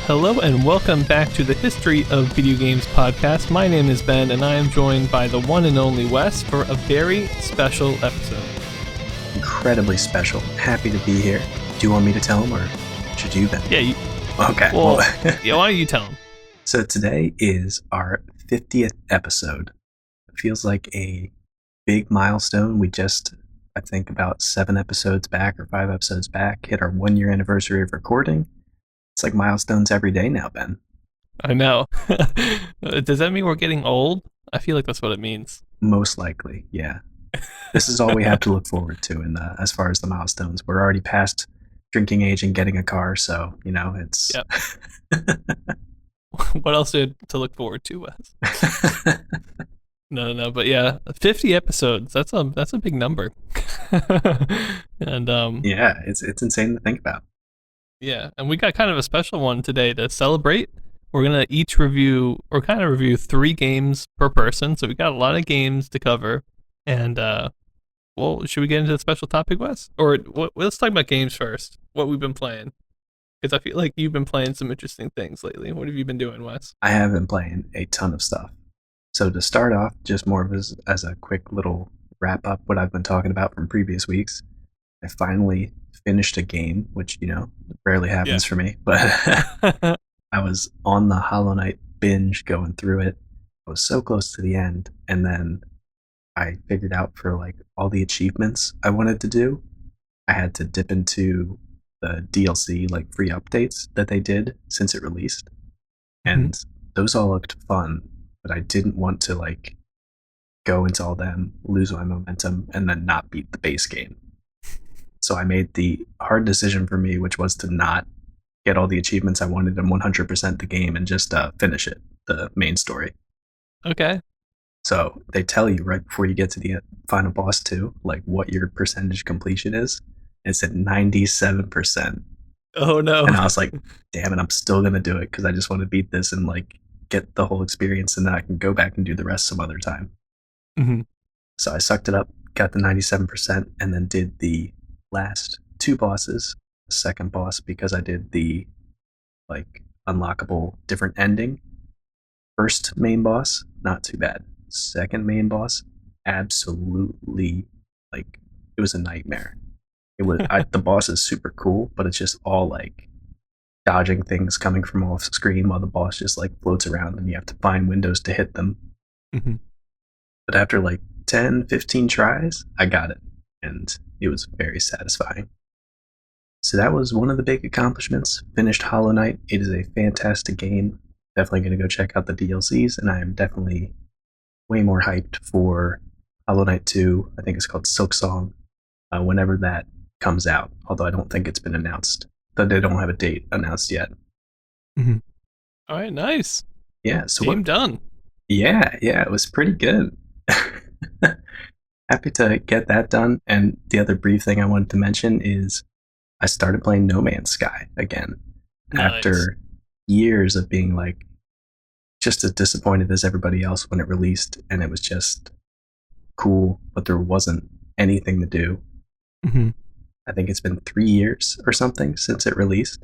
Hello and welcome back to the History of Video Games podcast. My name is Ben and I am joined by the one and only Wes for a very special episode. Incredibly special. Happy to be here. Do you want me to tell him or should you, Ben? Yeah, you. Okay. Well, yeah, why don't you tell him? So today is our 50th episode. It feels like a big milestone. We just, I think about 7 episodes back or 5 episodes back, hit our 1-year anniversary of recording. It's like milestones every day now, Ben. I know. Does that mean we're getting old? I feel like that's what it means. Most likely, yeah. This is all we have to look forward to in as far as the milestones. We're already past drinking age and getting a car, so, you know, it's... Yep. What else to look forward to, Wes? No, but yeah, 50 episodes, that's a big number. And yeah, it's insane to think about. Yeah, and we got kind of a special one today to celebrate. We're going to each review 3 games per person, so we got a lot of games to cover. And, well, should we get into the special topic, Wes? Or let's talk about games first, what we've been playing. Because I feel like you've been playing some interesting things lately. What have you been doing, Wes? I have been playing a ton of stuff. So to start off, just more of as a quick little wrap-up what I've been talking about from previous weeks, I finally finished a game, which, you know, rarely happens for me, but I was on the Hollow Knight binge going through it. I was so close to the end, and then I figured out for like all the achievements I wanted to do, I had to dip into the DLC, like free updates that they did since it released. And those all looked fun, but I didn't want to like go into all them, lose my momentum, and then not beat the base game. So I made the hard decision for me, which was to not get all the achievements I wanted and 100% the game and just finish it, the main story. Okay. So they tell you right before you get to the final boss too, like what your percentage completion is. It's at 97%. Oh no. And I was like, damn it, I'm still going to do it because I just want to beat this and like get the whole experience and then I can go back and do the rest some other time. Mm-hmm. So I sucked it up, got the 97%, and then did the last 2 bosses. The second boss, because I did the like unlockable different ending. First main boss, not too bad. Second main boss, absolutely, like, it was a nightmare. It was the boss is super cool, but it's just all like dodging things coming from off screen while the boss just like floats around and you have to find windows to hit them. Mm-hmm. But after like 10, 15 tries, I got it, and it was very satisfying. So that was one of the big accomplishments. Finished Hollow Knight. It is a fantastic game. Definitely going to go check out the DLCs, and I am definitely way more hyped for Hollow Knight 2. I think it's called Silksong, whenever that comes out, although I don't think it's been announced. They don't have a date announced yet. Mm-hmm. All right, nice. Yeah, so game done. Yeah, it was pretty good. Happy to get that done. And the other brief thing I wanted to mention is I started playing No Man's Sky again. Nice. After years of being like just as disappointed as everybody else when it released, and it was just cool, but there wasn't anything to do. Mm-hmm. I think it's been 3 years or something since it released,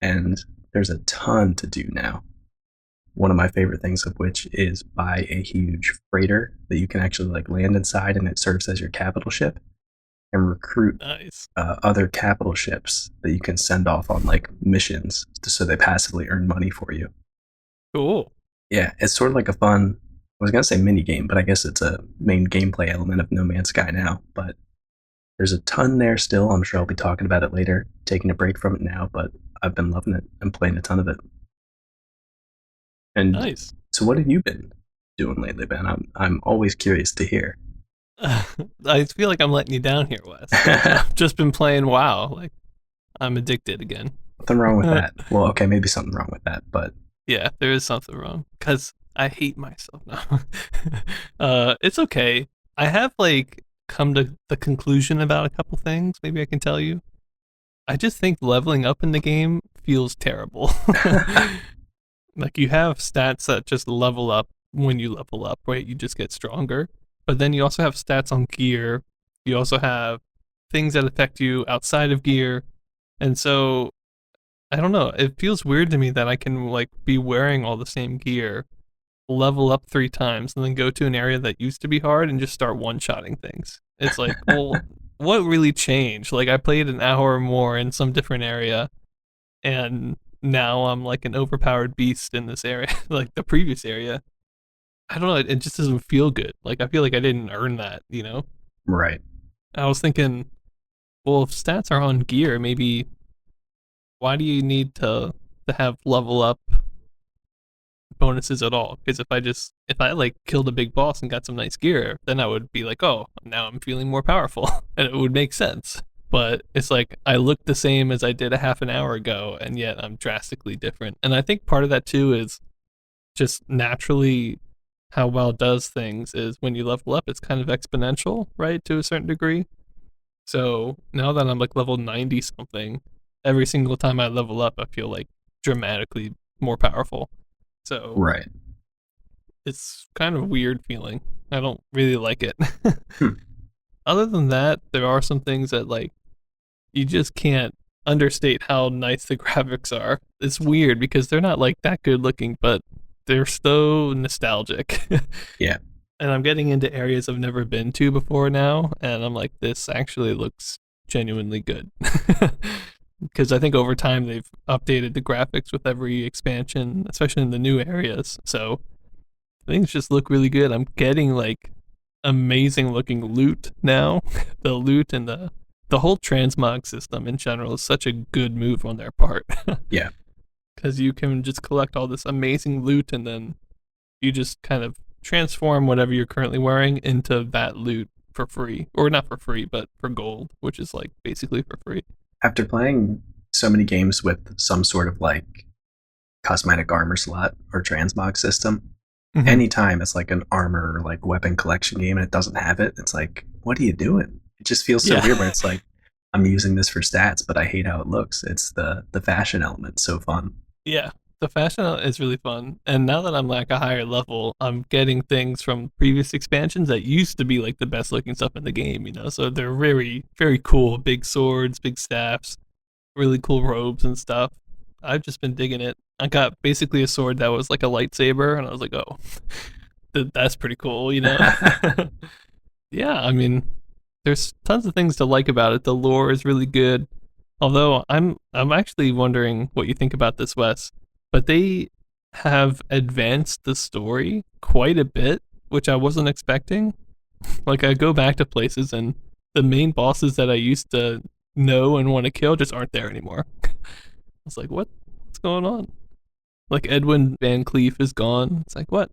and there's a ton to do now. One of my favorite things of which is buy a huge freighter that you can actually like land inside, and it serves as your capital ship, and recruit other capital ships that you can send off on like missions so they passively earn money for you. Cool. Yeah, it's sort of like a fun, I was going to say mini game, but I guess it's a main gameplay element of No Man's Sky now, but there's a ton there still. I'm sure I'll be talking about it later, taking a break from it now, but I've been loving it and playing a ton of it. And nice. So what have you been doing lately, Ben? I'm always curious to hear. I feel like I'm letting you down here, Wes. I've just been playing WoW. Like, I'm addicted again. Nothing wrong with that. Well, okay, maybe something wrong with that, but... Yeah, there is something wrong. Because I hate myself now. It's okay. I have, like, come to the conclusion about a couple things. Maybe I can tell you. I just think leveling up in the game feels terrible. Like, you have stats that just level up when you level up, right? You just get stronger. But then you also have stats on gear. You also have things that affect you outside of gear. And so I don't know. It feels weird to me that I can like be wearing all the same gear, level up 3 times, and then go to an area that used to be hard and just start one-shotting things. It's like, well, what really changed? Like I played an hour or more in some different area, and now I'm like an overpowered beast in this area, like the previous area. I don't know. It just doesn't feel good. Like I feel like I didn't earn that. Right. I was thinking, well, if stats are on gear, maybe why do you need to have level up bonuses at all? Because if I like killed a big boss and got some nice gear, then I would be like, oh, now I'm feeling more powerful, and it would make sense. But it's like I look the same as I did a half an hour ago, and yet I'm drastically different. And I think part of that too is just naturally how WoW does things is when you level up, it's kind of exponential, right, to a certain degree. So now that I'm like level 90 something, every single time I level up, I feel like dramatically more powerful. So Right. it's kind of a weird feeling. I don't really like it. Hmm. Other than that, there are some things that like you just can't understate how nice the graphics are. It's weird because they're not like that good looking, but they're so nostalgic. Yeah. And I'm getting into areas I've never been to before now, and I'm like, this actually looks genuinely good. Because I think over time they've updated the graphics with every expansion, especially in the new areas. So things just look really good. I'm getting like amazing looking loot now. The loot and the whole transmog system in general is such a good move on their part. Yeah. Because you can just collect all this amazing loot and then you just kind of transform whatever you're currently wearing into that loot for free, or not for free, but for gold, which is like basically for free. After playing so many games with some sort of like cosmetic armor slot or transmog system, anytime it's like an armor or like weapon collection game and it doesn't have it, it's like, what are you doing? It just feels so weird where it's like, I'm using this for stats, but I hate how it looks. It's the fashion element so fun. Yeah, the fashion is really fun. And now that I'm like a higher level, I'm getting things from previous expansions that used to be like the best looking stuff in the game. So they're very, very cool. Big swords, big staffs, really cool robes and stuff. I've just been digging it. I got basically a sword that was like a lightsaber, and I was like, oh, that's pretty cool. Yeah, I mean, there's tons of things to like about it. The lore is really good. Although I'm actually wondering what you think about this, Wes. But they have advanced the story quite a bit, which I wasn't expecting. Like I go back to places and the main bosses that I used to know and want to kill just aren't there anymore. I was like, what's going on? Like Edwin Van Cleef is gone. It's like, what?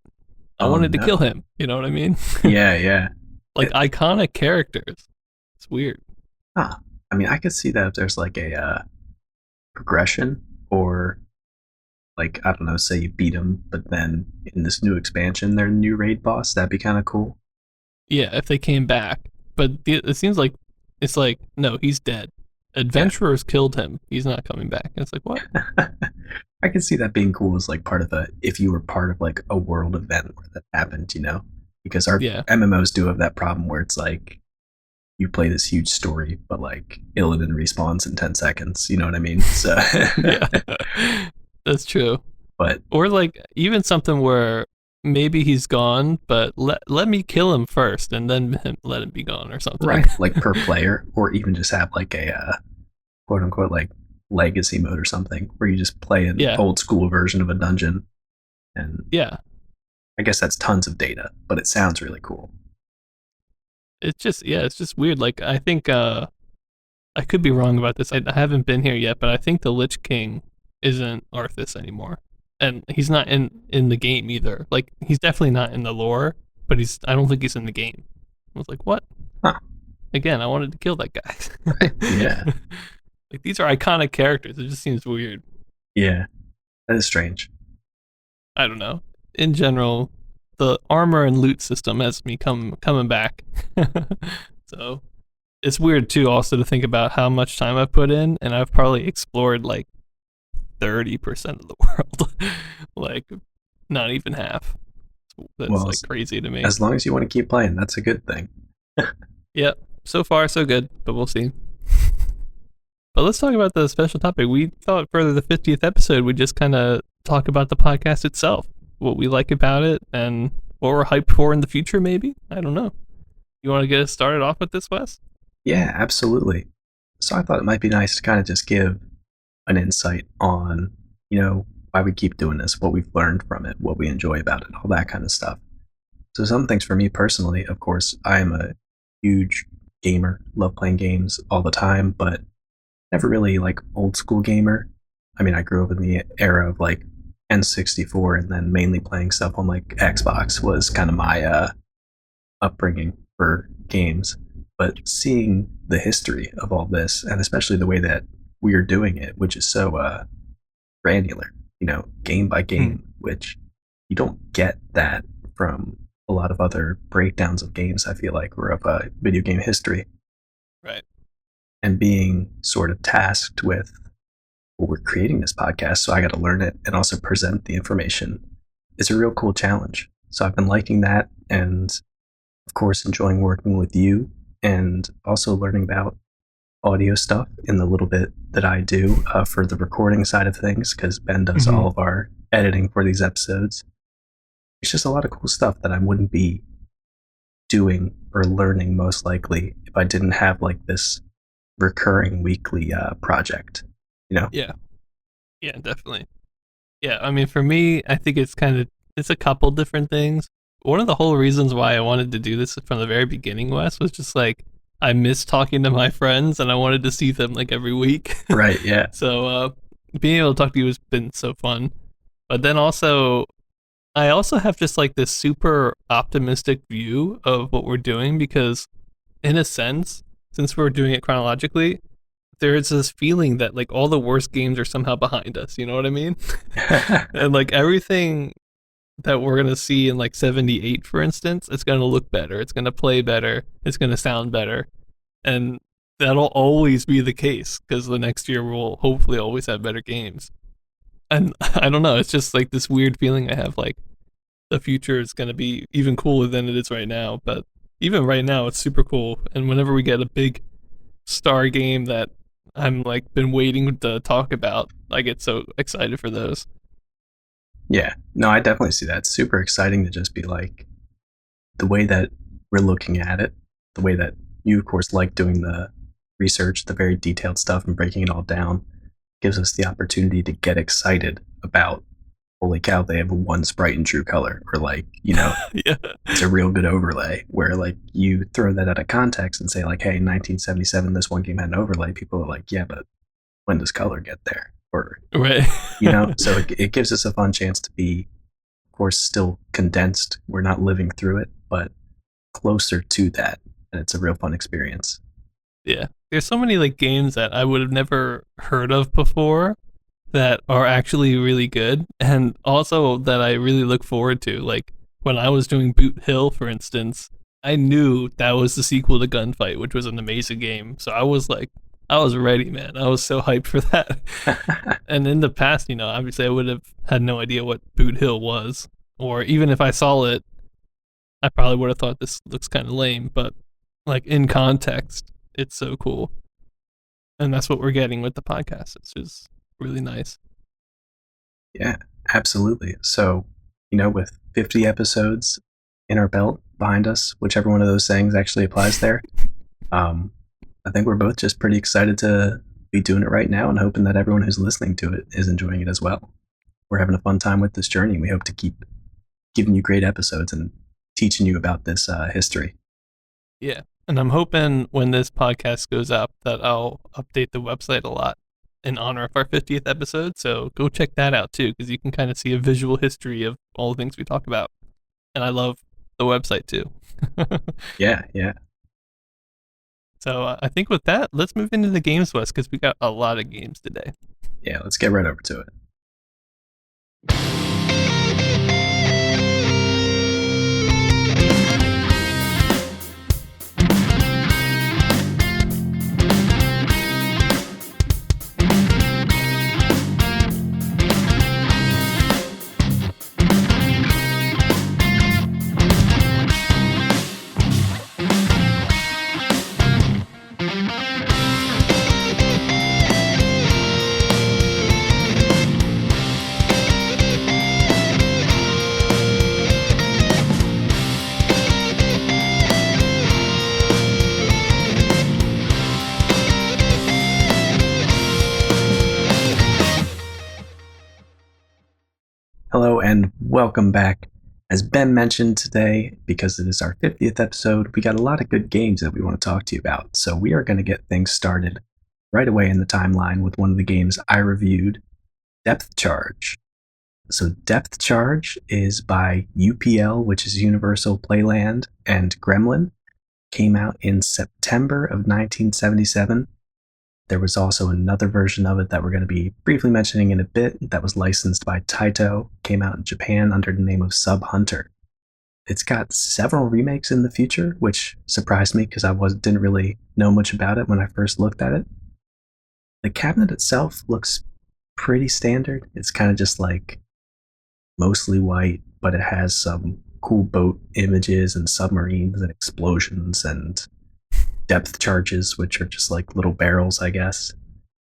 I Oh wanted to kill no. him. You know what I mean? Yeah, yeah. Like It, iconic characters. It's weird. huh. I mean, I could see that if there's like a progression, or like, I don't know, say you beat them, but then in this new expansion, they're a new raid boss. That'd be kind of cool. Yeah, if they came back. But it seems like it's like, no, he's dead. Yeah. Adventurers killed him. He's not coming back. And it's like, what? I could see that being cool as like part of if you were part of like a world event where that happened. Because our Yeah. MMOs do have that problem where it's like you play this huge story, but like Illidan respawns in 10 seconds. You know what I mean? So, Yeah. That's true. but Or like even something where maybe he's gone, but let me kill him first and then let him be gone or something. right, like per player, or even just have like a quote unquote like legacy mode or something where you just play an Yeah. old school version of a dungeon. And Yeah. I guess that's tons of data, but it sounds really cool. It's just weird. Like I think I could be wrong about this. I haven't been here yet, but I think the Lich King isn't Arthas anymore. And he's not in the game either. Like he's definitely not in the lore, but I don't think he's in the game. I was like, what? Huh. Again, I wanted to kill that guy. Right. Yeah. Like these are iconic characters. It just seems weird. Yeah. That is strange. I don't know. In general, the armor and loot system has me coming back. So it's weird too also to think about how much time I've put in, and I've probably explored like 30% of the world. Like not even half. That's Well, like crazy to me. as long as you want to keep playing, that's a good thing. Yep. So far so good, but we'll see. But let's talk about the special topic. We thought for the 50th episode, we'd just kind of talk about the podcast itself, what we like about it, and what we're hyped for in the future, maybe? I don't know. You want to get us started off with this, Wes? Yeah, absolutely. So I thought it might be nice to kind of just give an insight on, why we keep doing this, what we've learned from it, what we enjoy about it, all that kind of stuff. So some things for me personally, of course, I am a huge gamer, love playing games all the time, but never really like old school gamer. I mean, I grew up in the era of like N64 and then mainly playing stuff on like Xbox was kind of my upbringing for games. But seeing the history of all this, and especially the way that we are doing it, which is so granular, game by game, which you don't get that from a lot of other breakdowns of games, I feel like, or of video game history. Right. And being sort of tasked with, well, we're creating this podcast, so I got to learn it and also present the information is a real cool challenge. So I've been liking that, and of course, enjoying working with you and also learning about audio stuff in the little bit that I do for the recording side of things, because Ben does all of our editing for these episodes. It's just a lot of cool stuff that I wouldn't be doing or learning most likely if I didn't have like this recurring weekly project, Yeah, definitely. Yeah, I mean, for me, I think it's a couple different things. One of the whole reasons why I wanted to do this from the very beginning, Wes, was just like I miss talking to my friends and I wanted to see them like every week. Right, yeah. So being able to talk to you has been so fun. But then I also have just like this super optimistic view of what we're doing because, in a sense, since we're doing it chronologically, there's this feeling that like all the worst games are somehow behind us. You know what I mean? And like everything that we're gonna see in like 78, for instance, it's gonna look better, it's gonna play better, it's gonna sound better, and that'll always be the case because the next year we'll hopefully always have better games. And I don't know, it's just like this weird feeling I have, like the future is gonna be even cooler than it is right now. But even right now, it's super cool. And whenever we get a big star game that I'm like been waiting to talk about, I get so excited for those. Yeah, no, I definitely see that. It's super exciting to just be like the way that we're looking at it, the way that you, of course, like doing the research, the very detailed stuff and breaking it all down gives us the opportunity to get excited about, holy cow, they have one sprite in true color, or like, Yeah. it's a real good overlay where like you throw that out of context and say like, hey, 1977, this one game had an overlay. People are like, yeah, but when does color get there? Or, Right. So it gives us a fun chance to be, of course, still condensed. We're not living through it, but closer to that. And it's a real fun experience. Yeah. There's so many like games that I would have never heard of before that are actually really good, and also that I really look forward to. Like when I was doing Boot Hill, for instance, I knew that was the sequel to Gunfight, which was an amazing game. So I was ready, man. I was so hyped for that. And in the past, obviously I would have had no idea what Boot Hill was. Or even if I saw it, I probably would have thought this looks kind of lame. But like in context, it's so cool. And that's what we're getting with the podcast. It's just really nice. Yeah, absolutely. So, with 50 episodes in our belt behind us, whichever one of those things actually applies there, I think we're both just pretty excited to be doing it right now and hoping that everyone who's listening to it is enjoying it as well. We're having a fun time with this journey. We hope to keep giving you great episodes and teaching you about this history. Yeah. And I'm hoping when this podcast goes up that I'll update the website a lot in honor of our 50th episode. So go check that out too, because you can kind of see a visual history of all the things we talk about. And I love the website too. Yeah. So I think with that, let's move into the games, West, because we got a lot of games today. Yeah, let's get right over to it. Hello and welcome back. As Ben mentioned today, because it is our 50th episode, we got a lot of good games that we want to talk to you about. So we are going to get things started right away in the timeline with one of the games I reviewed, Depthcharge. So Depthcharge is by UPL, which is Universal Playland, and Gremlin. Came out in September of 1977. There was also another version of it that we're going to be briefly mentioning in a bit that was licensed by Taito, came out in Japan under the name of Sub Hunter. It's got several remakes in the future, which surprised me because didn't really know much about it when I first looked at it. The cabinet itself looks pretty standard. It's kind of just like mostly white, but it has some cool boat images and submarines and explosions and depth charges, which are just like little barrels, I guess.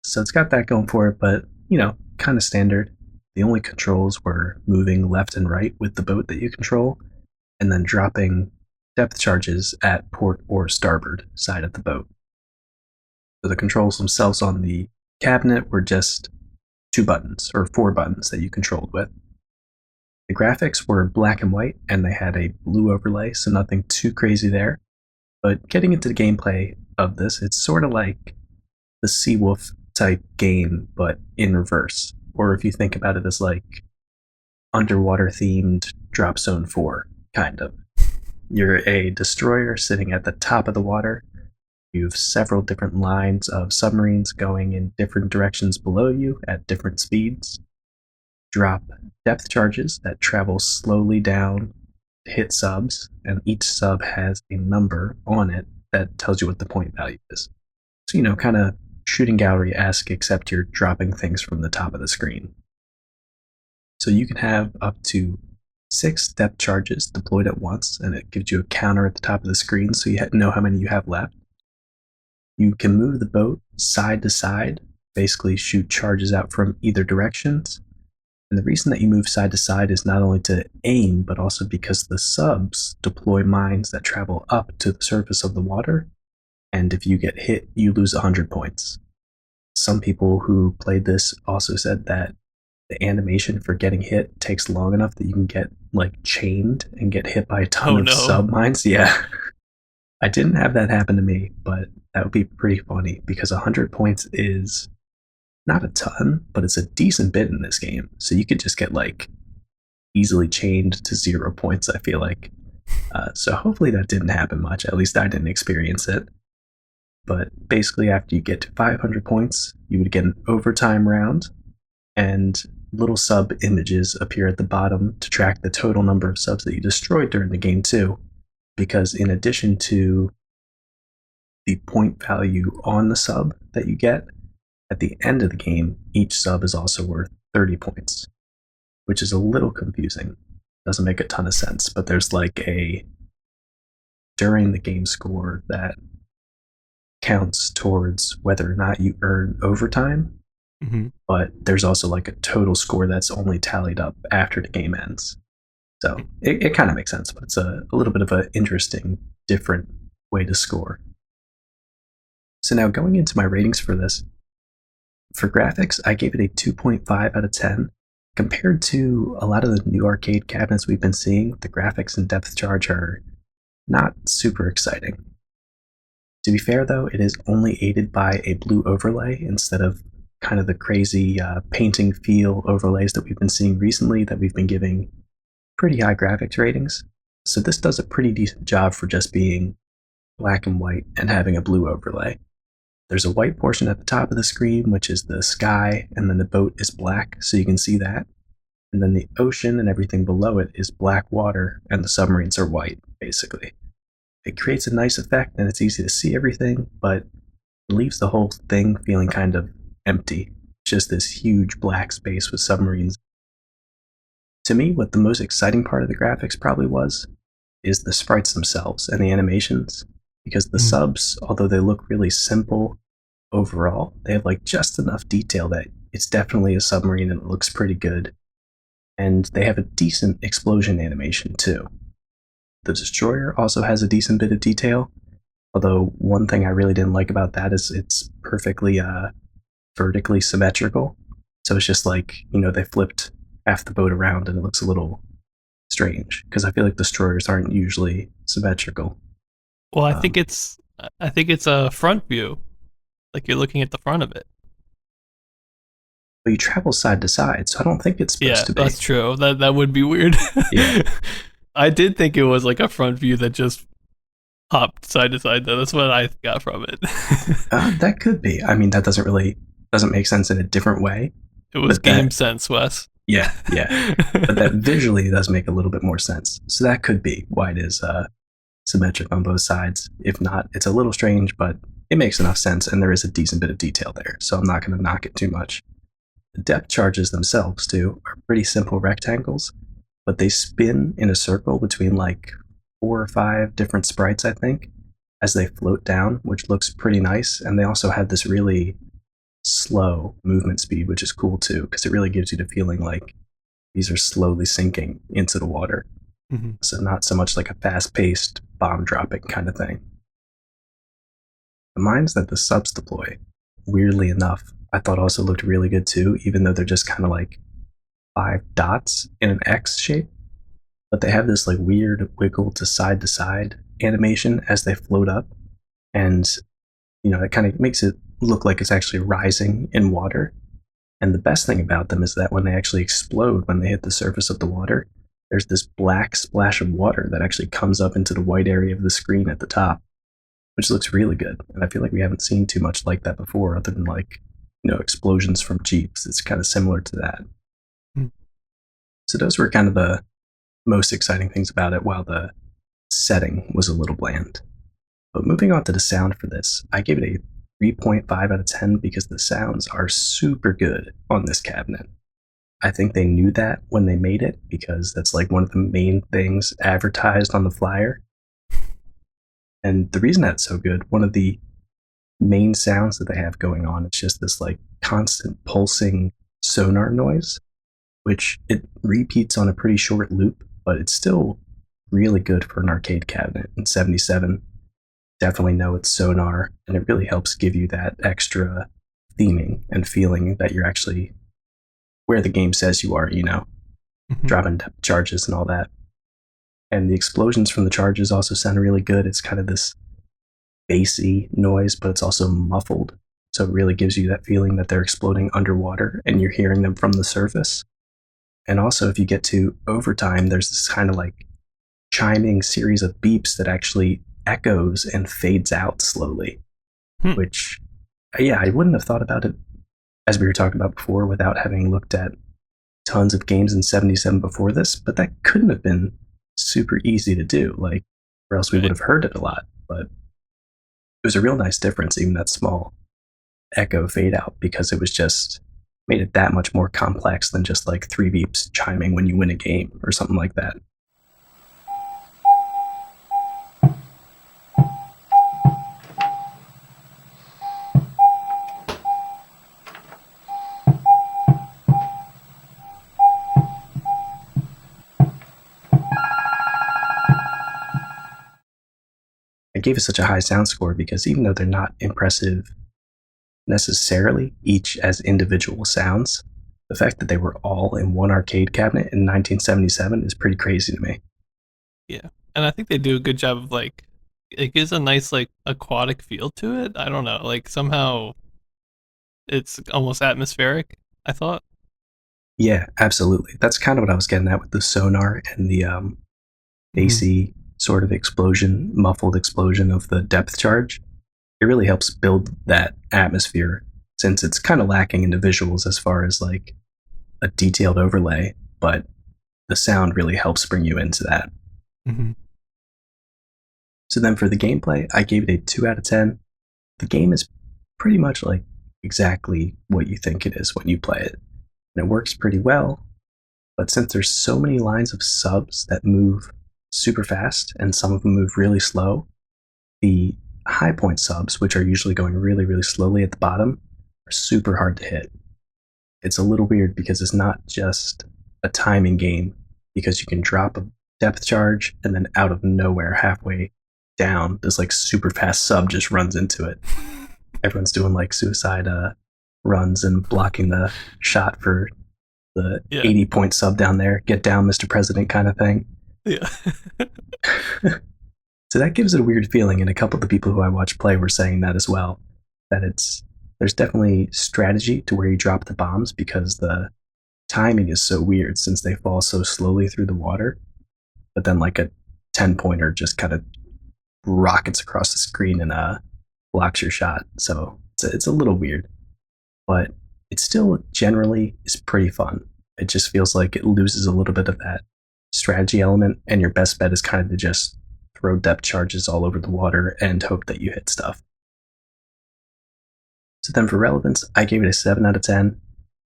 So it's got that going for it, but, kind of standard. The only controls were moving left and right with the boat that you control, and then dropping depth charges at port or starboard side of the boat. So the controls themselves on the cabinet were just 2 buttons, or 4 buttons that you controlled with. The graphics were black and white, and they had a blue overlay, so nothing too crazy there. But getting into the gameplay of this, it's sort of like the Seawolf type game, but in reverse. Or if you think about it as like underwater themed Drop Zone 4, kind of. You're a destroyer sitting at the top of the water. You have several different lines of submarines going in different directions below you at different speeds. Drop depth charges that travel slowly down to hit subs, and each sub has a number on it that tells you what the point value is. So, kind of shooting gallery-esque, except you're dropping things from the top of the screen. So you can have up to 6 depth charges deployed at once, and it gives you a counter at the top of the screen so you know how many you have left. You can move the boat side to side, basically shoot charges out from either directions. And the reason that you move side to side is not only to aim, but also because the subs deploy mines that travel up to the surface of the water, and if you get hit, you lose 100 points. Some people who played this also said that the animation for getting hit takes long enough that you can get, chained and get hit by a ton of sub mines. Yeah. I didn't have that happen to me, but that would be pretty funny, because 100 points is not a ton, but it's a decent bit in this game. So you could just get easily chained to 0 points, I feel like. So hopefully that didn't happen much. At least I didn't experience it. But basically after you get to 500 points, you would get an overtime round, and little sub images appear at the bottom to track the total number of subs that you destroyed during the game too. Because in addition to the point value on the sub that you get, at the end of the game, each sub is also worth 30 points, which is a little confusing. Doesn't make a ton of sense, but there's a during the game score that counts towards whether or not you earn overtime, but there's also a total score that's only tallied up after the game ends. So it kind of makes sense, but it's a little bit of an interesting, different way to score. So now going into my ratings for this, for graphics, I gave it a 2.5 out of 10. Compared to a lot of the new arcade cabinets we've been seeing, the graphics in Depthcharge are not super exciting. To be fair though, it is only aided by a blue overlay instead of kind of the crazy painting feel overlays that we've been seeing recently that we've been giving pretty high graphics ratings. So this does a pretty decent job for just being black and white and having a blue overlay. There's a white portion at the top of the screen, which is the sky, and then the boat is black, so you can see that. And then the ocean and everything below it is black water, and the submarines are white, basically. It creates a nice effect, and it's easy to see everything, but it leaves the whole thing feeling kind of empty. Just this huge black space with submarines. To me, what the most exciting part of the graphics probably was, is the sprites themselves and the animations. Because the subs, although they look really simple overall, they have just enough detail that it's definitely a submarine and it looks pretty good. And they have a decent explosion animation too. The destroyer also has a decent bit of detail, although one thing I really didn't like about that is it's perfectly vertically symmetrical. So it's just they flipped half the boat around, and it looks a little strange because I feel like destroyers aren't usually symmetrical. Well, Um, I think it's a front view, like you're looking at the front of it. but you travel side to side, so I don't think it's supposed Yeah, to be. that's true. That would be weird. Yeah, I did think it was like a front view that just hopped side to side. Though that's what I got from it. that could be. I mean, that doesn't make sense in a different way, It was but game that sense, Wes. yeah, but that visually does make a little bit more sense. So that could be why it is symmetric on both sides. If not, it's a little strange, but it makes enough sense, and there is a decent bit of detail there. So I'm not going to knock it too much. The depth charges themselves, too, are pretty simple rectangles, but they spin in a circle between like 4 or 5 different sprites, I think, as they float down, which looks pretty nice. And they also have this really slow movement speed, which is cool too, because it really gives you the feeling like these are slowly sinking into the water. Mhm. So, not so much like a fast paced bomb dropping kind of thing. The mines that the subs deploy, weirdly enough, I thought also looked really good too, even though they're just kind of like 5 dots in an X shape. But they have this like weird wiggle to side animation as they float up. And, it kind of makes it look like it's actually rising in water. And the best thing about them is that when they actually explode, when they hit the surface of the water, there's this black splash of water that actually comes up into the white area of the screen at the top, which looks really good. And I feel like we haven't seen too much like that before, other than like, explosions from Jeeps. It's kind of similar to that. Mm. So those were kind of the most exciting things about it, while the setting was a little bland. But moving on to the sound for this, I gave it a 3.5 out of 10 because the sounds are super good on this cabinet. I think they knew that when they made it because that's like one of the main things advertised on the flyer. And the reason that's so good, one of the main sounds that they have going on, it's just this like constant pulsing sonar noise, which it repeats on a pretty short loop, but it's still really good for an arcade cabinet in 77. Definitely know it's sonar, and it really helps give you that extra theming and feeling that you're actually where the game says you are, Mhm. dropping charges and all that. And the explosions from the charges also sound really good. It's kind of this bassy noise, but it's also muffled. So it really gives you that feeling that they're exploding underwater and you're hearing them from the surface. And also, if you get to overtime, there's this kind of like chiming series of beeps that actually echoes and fades out slowly, Hmm. which, yeah, I wouldn't have thought about it as we were talking about before without having looked at tons of games in 77 before this, but that couldn't have been super easy to do, like, or else we would Right. have heard it a lot. But it was a real nice difference, even that small echo fade out, because it was just made it that much more complex than just like 3 beeps chiming when you win a game or something like that. I gave it such a high sound score because even though they're not impressive necessarily, each as individual sounds, the fact that they were all in one arcade cabinet in 1977 is pretty crazy to me. Yeah, and I think they do a good job of like it gives a nice like aquatic feel to it. I don't know, like somehow it's almost atmospheric. I thought. Yeah, absolutely. That's kind of what I was getting at with the sonar and the Mm-hmm. bassy sort of explosion, muffled explosion of the depth charge. It really helps build that atmosphere since it's kind of lacking in the visuals as far as like a detailed overlay, but the sound really helps bring you into that. Mm-hmm. So then for the gameplay, I gave it a 2 out of 10. The game is pretty much like exactly what you think it is when you play it. And it works pretty well, but since there's so many lines of subs that move super fast and some of them move really slow, the high point subs, which are usually going really, really slowly at the bottom, are super hard to hit. It's a little weird because it's not just a timing game, because you can drop a depth charge and then out of nowhere, halfway down, this like super fast sub just runs into it. Everyone's doing like suicide runs and blocking the shot for the Yeah. 80-point sub down there, get down, Mr. President kind of thing. Yeah. So that gives it a weird feeling, and a couple of the people who I watch play were saying that as well. That there's definitely strategy to where you drop the bombs because the timing is so weird since they fall so slowly through the water. But then like a 10-pointer just kind of rockets across the screen and blocks your shot. So it's a little weird, but it still generally is pretty fun. It just feels like it loses a little bit of that strategy element, and your best bet is kind of to just throw depth charges all over the water and hope that you hit stuff. So then for relevance, I gave it a 7 out of 10.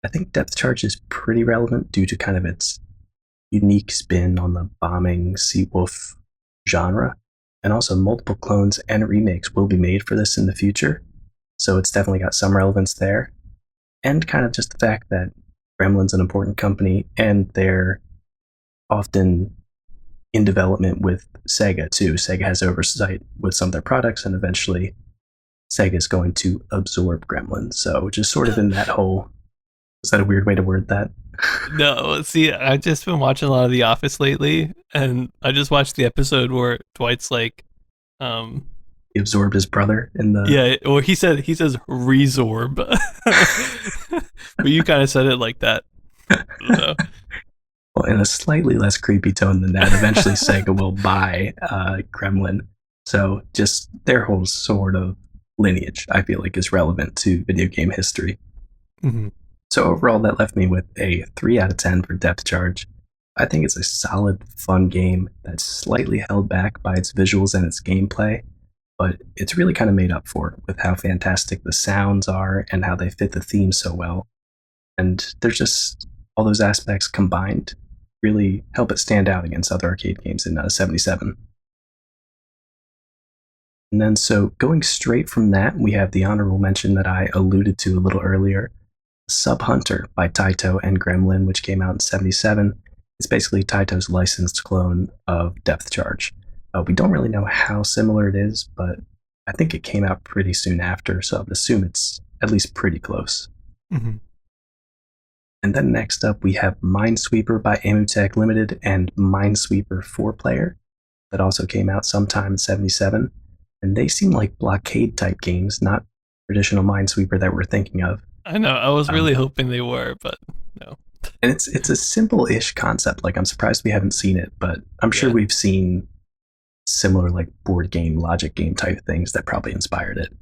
I think Depthcharge is pretty relevant due to kind of its unique spin on the bombing Seawolf genre. And also multiple clones and remakes will be made for this in the future. So it's definitely got some relevance there. And kind of just the fact that Gremlin's an important company and they're often in development with Sega too. Sega has oversight with some of their products, and eventually Sega is going to absorb Gremlin. So just sort of in that whole, is that a weird way to word that? No, see, I've just been watching a lot of The Office lately, and I just watched the episode where Dwight's like, He absorbed his brother in the. yeah, or he says resorb, but you kind of said it like that. So. Well, in a slightly less creepy tone than that, eventually Sega will buy Gremlin. So just their whole sort of lineage, I feel like, is relevant to video game history. Mm-hmm. So overall, that left me with a 3 out of 10 for Depthcharge. I think it's a solid, fun game that's slightly held back by its visuals and its gameplay, but it's really kind of made up for it with how fantastic the sounds are and how they fit the theme so well. And there's just all those aspects combined really help it stand out against other arcade games in 77. And then, so going straight from that, we have the honorable mention that I alluded to a little earlier, Sub Hunter by Taito and Gremlin, which came out in 77. It's basically Taito's licensed clone of Depthcharge. We don't really know how similar it is, but I think it came out pretty soon after, so I would assume it's at least pretty close. Mm-hmm. And then next up, we have Minesweeper by Amutech Limited and Minesweeper 4-player that also came out sometime in 77. And they seem like blockade type games, not traditional Minesweeper that we're thinking of. I know. I was really hoping they were, but no. And it's a simple-ish concept. Like, I'm surprised we haven't seen it, but I'm sure we've seen similar like board game, logic game type things that probably inspired it.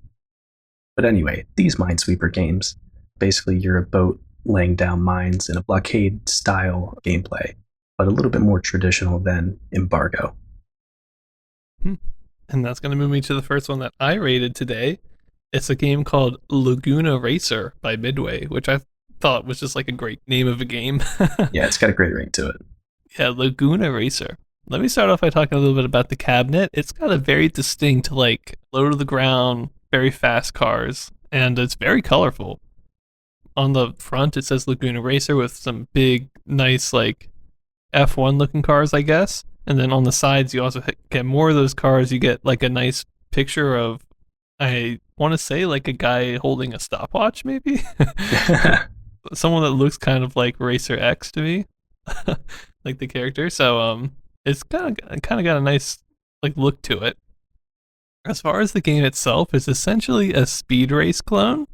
But anyway, these Minesweeper games, basically you're a boat laying down mines in a blockade style gameplay, but a little bit more traditional than Embargo. And that's going to move me to the first one that I rated today. It's a game called Laguna Racer by Midway, which I thought was just like a great name of a game. Yeah, it's got a great ring to it. Yeah, Laguna Racer. Let me start off by talking a little bit about the cabinet. It's got a very distinct, like, low to the ground, very fast cars, and it's very colorful. On the front, it says Laguna Racer with some big, nice, like, F1 looking cars, I guess. And then on the sides, you also get more of those cars. You get, like, a nice picture of, I want to say, like, a guy holding a stopwatch, maybe? Someone that looks kind of like Racer X to me, like the character. So, it's kind of got a nice, like, look to it. As far as the game itself, it's essentially a Speed Race clone.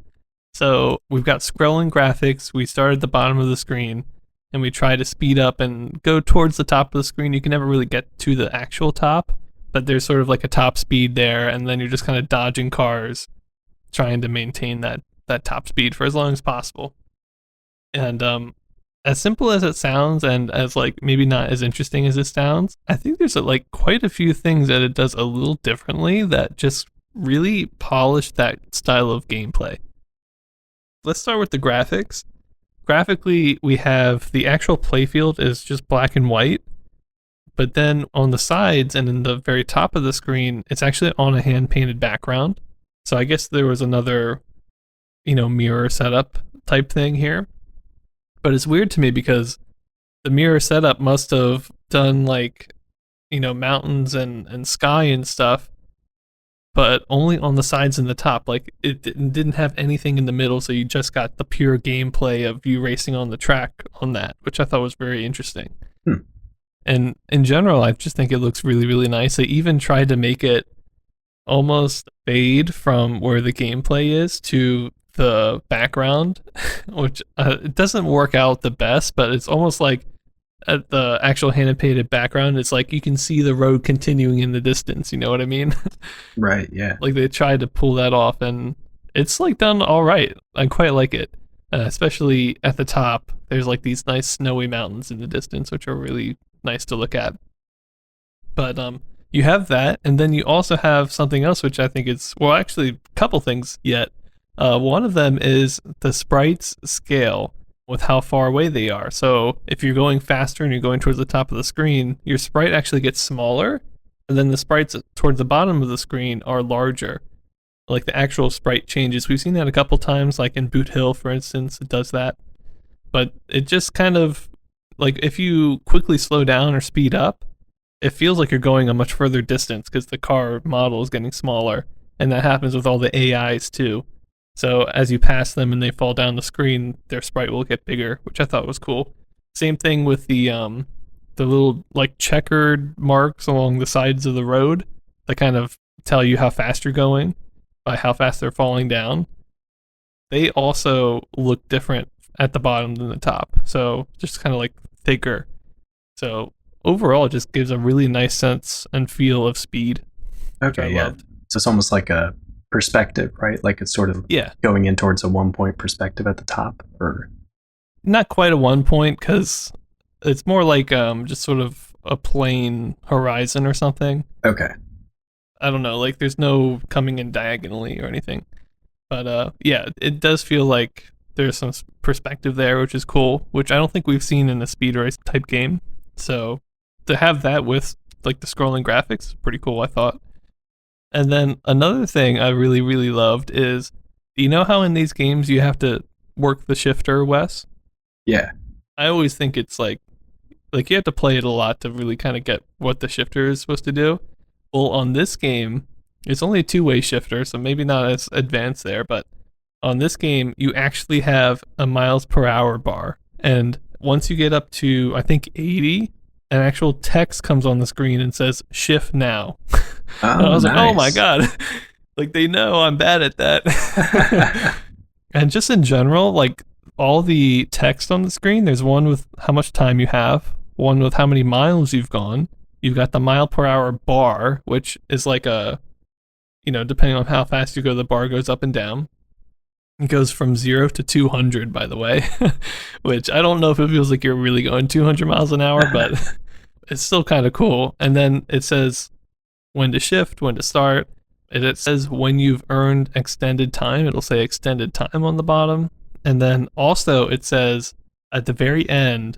So we've got scrolling graphics. We start at the bottom of the screen, and we try to speed up and go towards the top of the screen. You can never really get to the actual top, but there's sort of like a top speed there, and then you're just kind of dodging cars, trying to maintain that top speed for as long as possible. And as simple as it sounds, and as like maybe not as interesting as it sounds, I think there's like quite a few things that it does a little differently that just really polish that style of gameplay. Let's start with the graphics. Graphically, we have the actual playfield is just black and white, but then on the sides and in the very top of the screen, it's actually on a hand-painted background. So I guess there was another, mirror setup type thing here. But it's weird to me because the mirror setup must have done like, mountains and sky and stuff but only on the sides and the top. Like it didn't have anything in the middle, so you just got the pure gameplay of you racing on the track on that, which I thought was very interesting. Hmm. And in general, I just think it looks really, really nice. They even tried to make it almost fade from where the gameplay is to the background, which it doesn't work out the best, but it's almost like at the actual hand painted background, it's like you can see the road continuing in the distance. You know what I mean? Right, yeah. Like they tried to pull that off, and it's like done all right. I quite like it, especially at the top. There's like these nice snowy mountains in the distance, which are really nice to look at. But you have that, and then you also have something else, which I think is, well, actually, a couple things yet. One of them is the sprites scale with how far away they are. So if you're going faster and you're going towards the top of the screen, your sprite actually gets smaller, and then the sprites towards the bottom of the screen are larger. Like the actual sprite changes. We've seen that a couple times, like in Boot Hill, for instance, it does that. But it just kind of, like if you quickly slow down or speed up, it feels like you're going a much further distance because the car model is getting smaller. And that happens with all the AIs too. So as you pass them and they fall down the screen, their sprite will get bigger, which I thought was cool. Same thing with the little like checkered marks along the sides of the road that kind of tell you how fast you're going by how fast they're falling down. They also look different at the bottom than the top. So just kind of like thicker. So overall, it just gives a really nice sense and feel of speed. Okay, yeah. Loved. So it's almost like a perspective, right? Like it's sort of going in towards a 1-point perspective at the top, or not quite a 1 point, because it's more like just sort of a plain horizon or something. Okay. I don't know, like there's no coming in diagonally or anything. But yeah, it does feel like there's some perspective there, which is cool, which I don't think we've seen in a speed race type game. So to have that with like the scrolling graphics is pretty cool, I thought. And then another thing I really, really loved is, you know how in these games you have to work the shifter, Wes? Yeah. I always think it's like you have to play it a lot to really kind of get what the shifter is supposed to do. Well, on this game, it's only a two-way shifter, so maybe not as advanced there, but on this game, you actually have a miles per hour bar. And once you get up to, I think, 80, an actual text comes on the screen and says, shift now. And I was like, oh my God. Like, they know I'm bad at that. And just in general, like, all the text on the screen, there's one with how much time you have, one with how many miles you've gone. You've got the mile per hour bar, which is like a, depending on how fast you go, the bar goes up and down. It goes from 0 to 200, by the way, which I don't know if it feels like you're really going 200 miles an hour, but it's still kind of cool. And then it says when to shift, when to start. It says when you've earned extended time. It'll say extended time on the bottom. And then also it says at the very end,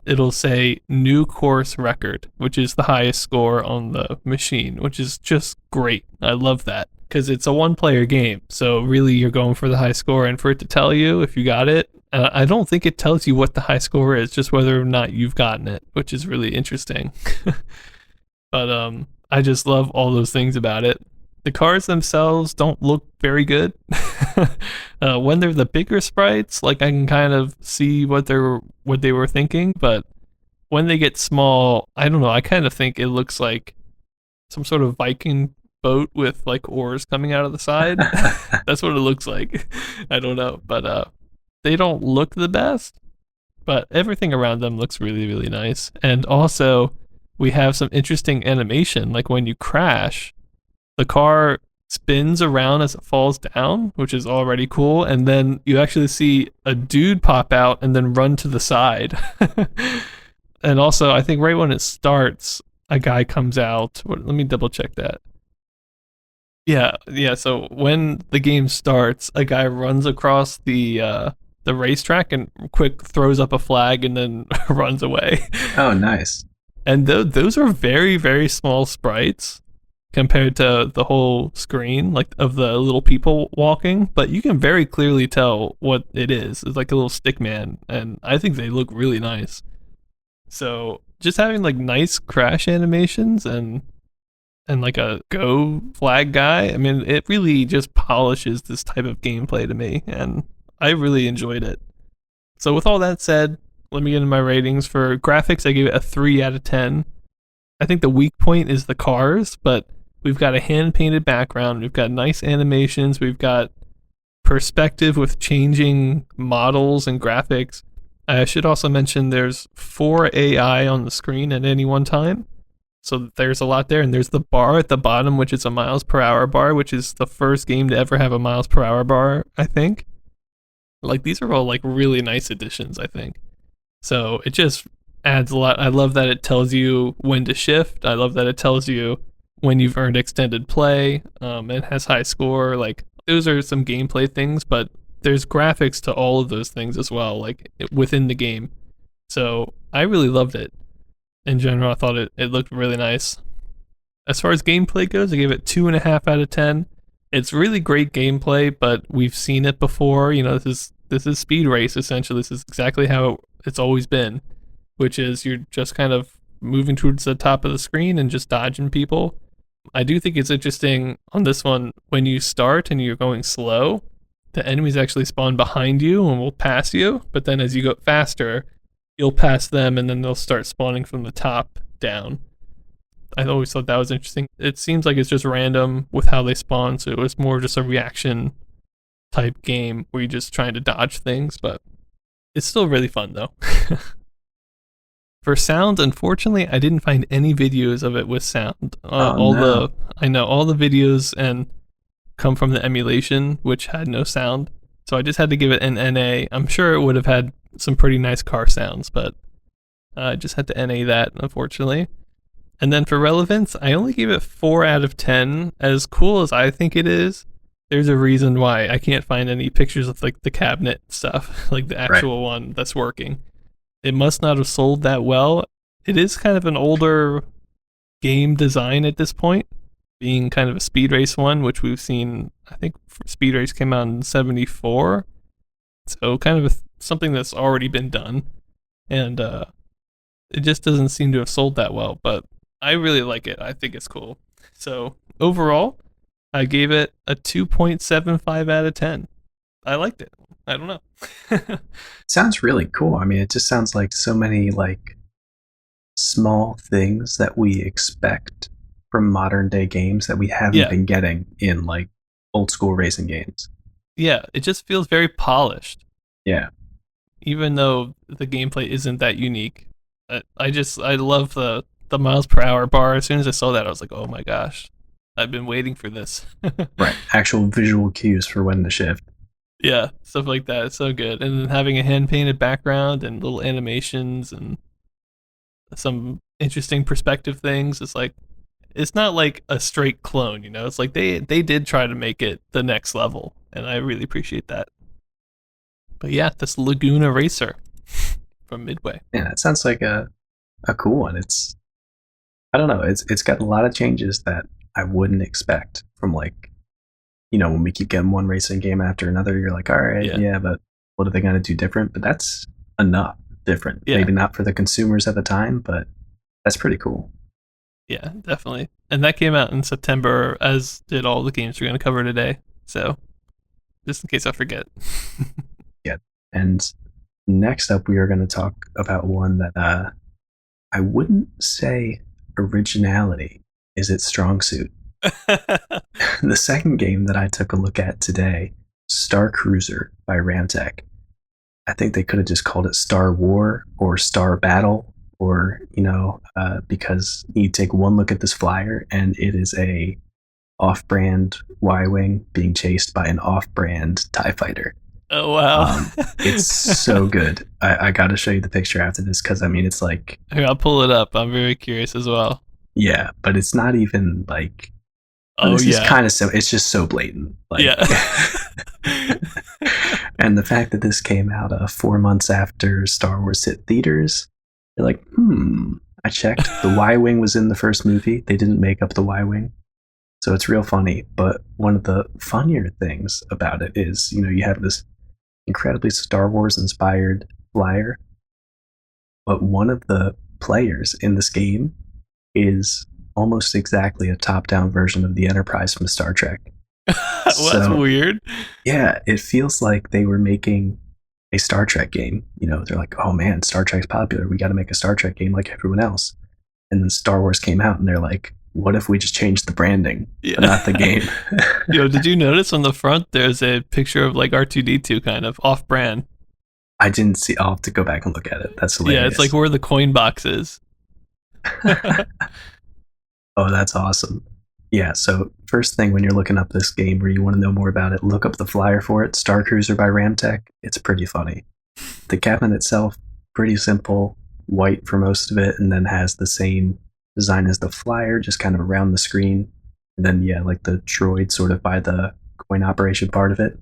it'll say new course record, which is the highest score on the machine, which is just great. I love that because it's a one-player game. So really you're going for the high score, and for it to tell you if you got it, I don't think it tells you what the high score is, just whether or not you've gotten it, which is really interesting. But I just love all those things about it. The cars themselves don't look very good. When they're the bigger sprites, like I can kind of see what they were thinking, but when they get small, I don't know. I kind of think it looks like some sort of Viking boat with like oars coming out of the side. That's what it looks like. I don't know, but they don't look the best, but everything around them looks really, really nice. And also, we have some interesting animation, like when you crash, the car spins around as it falls down, which is already cool, and then you actually see a dude pop out and then run to the side. And also, I think right when it starts, a guy comes out. Let me double check that. Yeah. So when the game starts, a guy runs across the racetrack and quick throws up a flag and then runs away. Oh, nice. And those are very, very small sprites compared to the whole screen, like of the little people walking, but you can very clearly tell what it is. It's like a little stick man, and I think they look really nice. So just having like nice crash animations and and like a Go flag guy. I mean, it really just polishes this type of gameplay to me, and I really enjoyed it. So with all that said, let me get into my ratings. For graphics, I gave it a 3 out of 10. I think the weak point is the cars, but we've got a hand painted background, we've got nice animations, we've got perspective with changing models and graphics. I should also mention there's 4 AI on the screen at any one time. So there's a lot there, and there's the bar at the bottom, which is a miles per hour bar, which is the first game to ever have a miles per hour bar, I think. Like, these are all like really nice additions, I think. So it just adds a lot. I love that it tells you when to shift. I love that it tells you when you've earned extended play. It has high score. Like, those are some gameplay things, but there's graphics to all of those things as well, like within the game. So I really loved it. In general, I thought it looked really nice. As far as gameplay goes, I gave it 2.5 out of 10. It's really great gameplay, but we've seen it before. You know, this is Speed Race essentially. This is exactly how it's always been, which is you're just kind of moving towards the top of the screen and just dodging people. I do think it's interesting on this one, when you start and you're going slow, the enemies actually spawn behind you and will pass you, but then as you go faster, you'll pass them and then they'll start spawning from the top down. I always thought that was interesting. It seems like it's just random with how they spawn, so it was more just a reaction type game where you're just trying to dodge things, but it's still really fun though. For sound, unfortunately, I didn't find any videos of it with sound. Oh no. All the videos and come from the emulation, which had no sound. So I just had to give it an NA. I'm sure it would have had some pretty nice car sounds, but I just had to NA that, unfortunately. And then for relevance, I only gave it 4 out of 10. As cool as I think it is, there's a reason why I can't find any pictures of like the cabinet stuff, like the actual one that's working. It must not have sold that well. It is kind of an older game design at this point, being kind of a Speed Race one, which we've seen. I think Speed Race came out in '74, so kind of something that's already been done, and it just doesn't seem to have sold that well. But I really like it. I think it's cool. So overall, I gave it a 2.75 out of 10. I liked it. I don't know. Sounds really cool. I mean, it just sounds like so many like small things that we expect from modern day games that we haven't been getting in like old school racing games. Yeah, it just feels very polished. Yeah. Even though the gameplay isn't that unique. I love the miles per hour bar. As soon as I saw that, I was like, oh my gosh, I've been waiting for this. Right. Actual visual cues for when to shift. Yeah, stuff like that. It's so good. And then having a hand painted background and little animations and some interesting perspective things. It's not like a straight clone, you know. It's like they did try to make it the next level, and I really appreciate that. But yeah, this Laguna Racer from Midway. Yeah, that sounds like a cool one. I don't know, it's got a lot of changes that I wouldn't expect from like, you know, when we keep getting one racing game after another, you're like, all right, yeah, but what are they going to do different? But that's enough different. Yeah. Maybe not for the consumers at the time, but that's pretty cool. Yeah, definitely. And that came out in September, as did all the games we're going to cover today. So, just in case I forget. Yeah. And next up, we are going to talk about one that I wouldn't say originality is its strong suit. The second game that I took a look at today, Star Cruiser by Ramtech. I think they could have just called it Star War or Star Battle, or, you know, because you take one look at this flyer and it is a off-brand Y-Wing being chased by an off-brand TIE fighter. Oh, wow. It's so good. I got to show you the picture after this because, I mean, it's like... I'll pull it up. I'm very curious as well. Yeah, but it's not even like... It's kind of so... It's just so blatant. Like, yeah. And the fact that this came out 4 months after Star Wars hit theaters, you're like, I checked. The Y-Wing was in the first movie. They didn't make up the Y-Wing. So it's real funny. But one of the funnier things about it is, you know, you have this incredibly Star Wars inspired flyer, but one of the players in this game is almost exactly a top-down version of the Enterprise from Star Trek. Well, that's So weird. yeah, it feels like they were making a Star Trek game. You know, they're like, oh man, Star Trek's popular. We got to make a Star Trek game like everyone else. And then Star Wars came out, and they're like, what if we just changed the branding, but Yeah. not the game? Yo, did you notice on the front there's a picture of like R2D2 kind of off brand? I didn't see. I'll have to go back and look at it. That's Yeah, it's like hilarious. where the coin box is. Oh, that's awesome. Yeah, so first thing when you're looking up this game or you want to know more about it, look up the flyer for it, Star Cruiser by Ramtech. It's pretty funny. The cabinet itself, pretty simple, white for most of it, and then has the same design as the flyer, just kind of around the screen. And then, yeah, like the droid sort of by the coin operation part of it.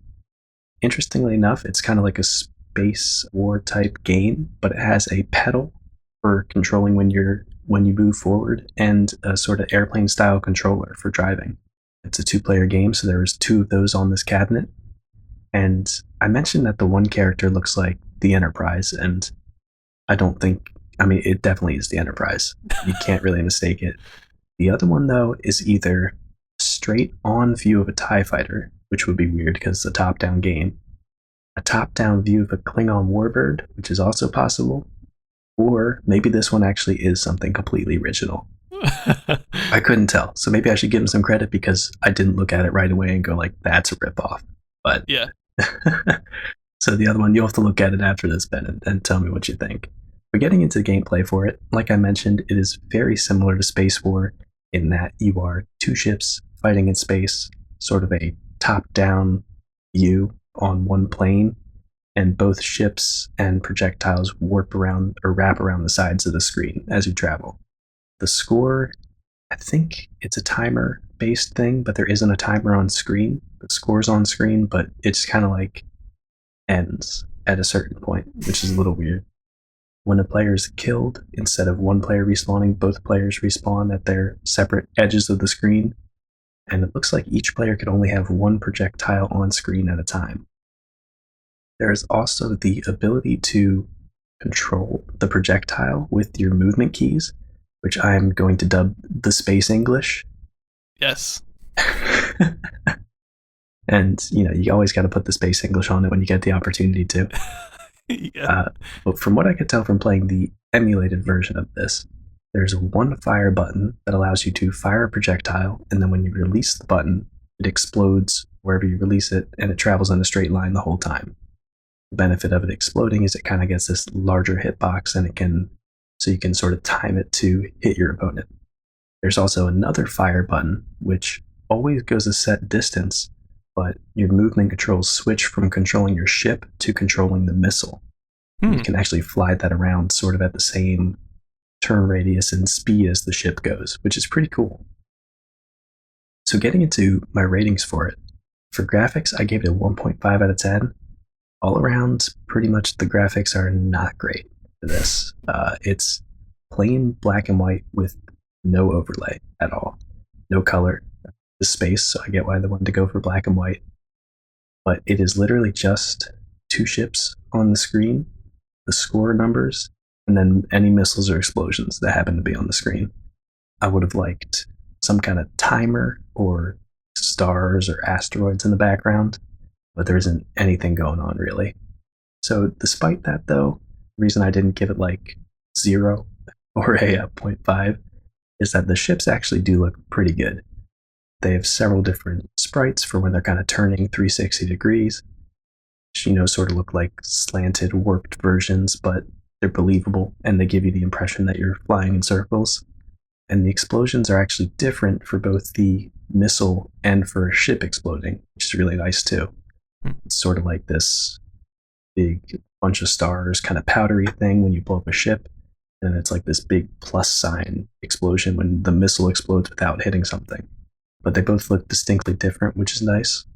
Interestingly enough, it's kind of like a space war type game, but it has a pedal for controlling when you move forward and a sort of airplane style controller for driving. It's a two-player game, so there was two of those on this cabinet. And I mentioned that the one character looks like the Enterprise, and I don't think, I mean, it definitely is the Enterprise. You can't really mistake it. The other one, though, is either straight on view of a TIE fighter, which would be weird because it's a top down game, a top down view of a Klingon warbird, which is also possible, or maybe this one actually is something completely original. I couldn't tell, so maybe I should give him some credit because I didn't look at it right away and go like, that's a ripoff. But Yeah. so the other one, you'll have to look at it after this, Ben, and tell me what you think. But getting into the gameplay for it, like I mentioned, it is very similar to Space War in that you are two ships fighting in space, sort of a top-down view on one plane, and both ships and projectiles warp around or wrap around the sides of the screen as you travel. The score, I think it's a timer based thing, but there isn't a timer on screen. The score's on screen, but it's kind of like ends at a certain point, which is a little weird. When a player is killed, instead of one player respawning, both players respawn at their separate edges of the screen, and it looks like each player could only have one projectile on screen at a time. There is also the ability to control the projectile with your movement keys, which I'm going to dub the Space English. Yes. And, you know, you always got to put the Space English on it when you get the opportunity to. Yeah. But from what I could tell from playing the emulated version of this, there's one fire button that allows you to fire a projectile, and then when you release the button, it explodes wherever you release it, and it travels in a straight line the whole time. The benefit of it exploding is it kind of gets this larger hitbox, and so you can sort of time it to hit your opponent. There's also another fire button, which always goes a set distance, but your movement controls switch from controlling your ship to controlling the missile. You can actually fly that around sort of at the same turn radius and speed as the ship goes, which is pretty cool. So getting into my ratings for it, for graphics, I gave it a 1.5 out of 10. All around, pretty much the graphics are not great for this. It's plain black and white with no overlay at all. No color. The space, so I get why they wanted to go for black and white. But it is literally just two ships on the screen, the score numbers, and then any missiles or explosions that happen to be on the screen. I would have liked some kind of timer or stars or asteroids in the background, but there isn't anything going on really. So despite that though, the reason I didn't give it like 0 or a 0.5 is that the ships actually do look pretty good. They have several different sprites for when they're kind of turning 360 degrees, which, you know, sort of look like slanted, warped versions, but they're believable and they give you the impression that you're flying in circles. And the explosions are actually different for both the missile and for a ship exploding, which is really nice too. It's sort of like this big bunch of stars kind of powdery thing when you blow up a ship, and it's like this big plus sign explosion when the missile explodes without hitting something. But they both look distinctly different, which is nice.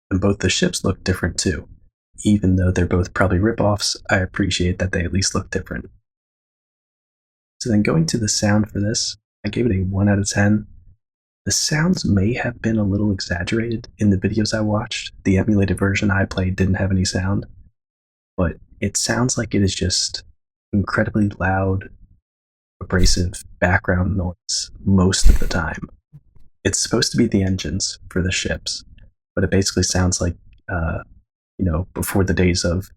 And both the ships look different too. Even though they're both probably ripoffs, I appreciate that they at least look different. So then going to the sound for this, I gave it a 1 out of 10. The sounds may have been a little exaggerated in the videos I watched. The emulated version I played didn't have any sound, but it sounds like it is just incredibly loud, abrasive background noise most of the time. It's supposed to be the engines for the ships, but it basically sounds like, before the days of